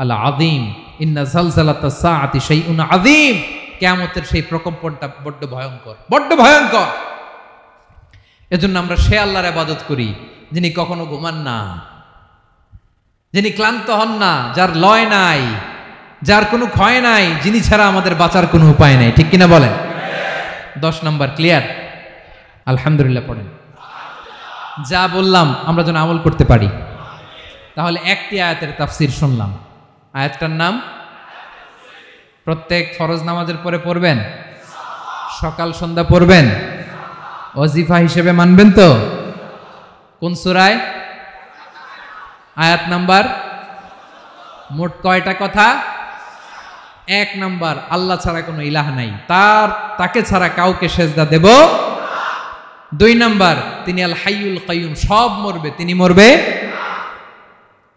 A: আল আযীম, ইন্না যালজালাতাস সাআতি শাইউন আযীম। কিয়ামতের সেই প্রকম্পনটা বড্ড ভয়ঙ্কর, বড্ড ভয়ঙ্কর। এজন্য আমরা সে আল্লাহর ইবাদত করি যিনি কখনো ঘুমান না, যিনি ক্লান্ত হন না, যার লয় নাই, যার কোনো ক্ষয় নাই, যিনি ছাড়া আমাদের বাঁচার কোনো উপায় নাই। ঠিক কিনা বলেন? 10 নম্বর ক্লিয়ার? আলহামদুলিল্লাহ পড়েন। যা বললাম আমরা যেন আমল করতে পারি। তাহলে একটি আয়াতের তাফসীর শুনলাম। আয়াতটার নাম প্রত্যেক ফরজ নামাজের পরে পড়বেন, সকাল সন্ধ্যা পড়বেন, ওয়াজিফা হিসেবে মানবেন তো? কোন সূরায়? আয়াত নাম্বার? মোট কয়টা কথা? 1 নাম্বার, আল্লাহ ছাড়া কোনো ইলাহ নাই, তাকে ছাড়া কাউকে সেজদা দেব। 2 নাম্বার, তিনি আল হাইয়ুল কাইয়ুম, সব মরবে, তিনি মরবে।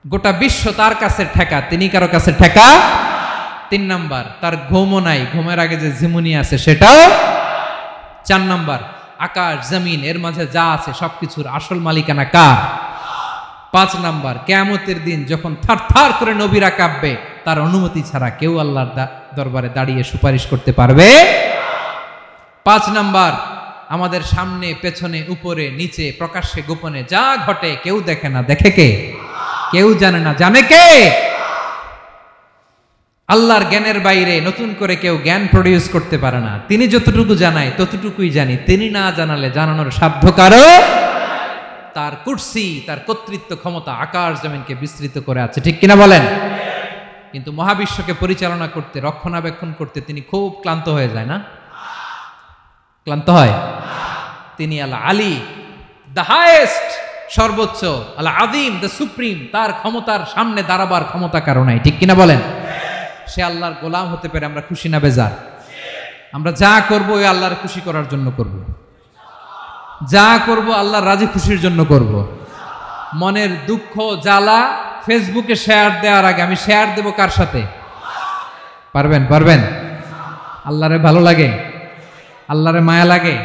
A: গোটা বিশ্ব তার কাছে ঠেকা, তিনি কারো কাছে ঠেকা। 3 নাম্বার, তার ঘুমও নাই, ঘুমের আগে যে ঝিমুনি আছে সেটাও। 4 নাম্বার, আকাশ জমিন এর মাঝে যা আছে সবকিছুর আসল মালিকানা কার? 5 নাম্বার, কিয়ামতের দিন যখন থারথার করে নবীরা কাঁপবে, তার অনুমতি ছাড়া কেউ আল্লাহর দরবারে দাঁড়িয়ে সুপারিশ করতে পারবে। 5 নাম্বার, আমাদের সামনে পেছনে উপরে নিচে প্রকাশ্যে গোপনে যা ঘটে কেউ দেখে না, দেখে কে? কেউ জানে না, জানে কে? আল্লাহর জ্ঞানের বাইরে নতুন করে কেউ জ্ঞান প্রডিউস করতে পারে না। তিনি যতটুকু জানায় ততটুকুই জানি, তিনি না জানালে জানানোর সাধ্য কারো। তার কুরসি, তার কর্তৃত্ব ক্ষমতা আকাশ জমিনকে বিস্তৃত করে আছে। ঠিক কিনা বলেন? কিন্তু মহাবিশ্বকে পরিচালনা করতে, রক্ষণাবেক্ষণ করতে তিনি খুব ক্লান্ত হয়ে যায় না? ক্লান্ত হয়? তিনি আল আলী, দ্য হাইয়েস্ট, সর্বোচ্চ, আল আযীম, দ্য সুপ্রিম। তার ক্ষমতার সামনে দাঁড়াবার ক্ষমতা কারো নাই। ঠিক কিনা বলেন? সে আল্লাহর গোলাম হতে পেরে আমরা খুশি না বেজার? আমরা যা করব ওই আল্লাহর খুশি করার জন্য করব, যা করব আল্লাহর রাজি খুশির জন্য করব। মনের দুঃখ জ্বালা ফেসবুকে শেয়ার দেওয়ার আগে আমি শেয়ার দেব কার সাথে? পারবেন? পারবেন? আল্লাহরে ভালো লাগে, আল্লাহরে মায়া লাগে,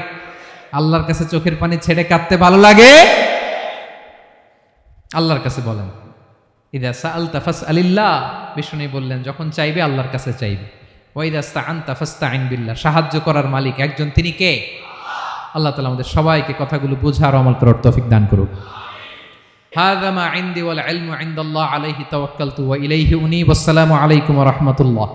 A: আল্লাহর কাছে চোখের পানি ছেড়ে কাঁদতে ভালো লাগে। আল্লাহর কাছে বলেন, ইদা সাআলতা ফাসআলিল্লাহ। বিষ্ণু বললেন, যখন চাইবে আল্লাহর কাছে চাইবে। ওয়া ইদা ইসতাআনতা ফাসতাইন বিল্লাহ। সাহায্য করার মালিক একজন, তিনি কে? আল্লাহ তাআলা আমাদের সবাইকে কথাগুলো বুঝার আমল করার তৌফিক দান করুক। হাযা মা ইনদি ওয়াল ইলমু ইনদাল্লাহ আলাইহি তাওয়াক্কালতু ওয়া ইলাইহি উনীব। আসসালামু আলাইকুম ওয়া রাহমাতুল্লাহ।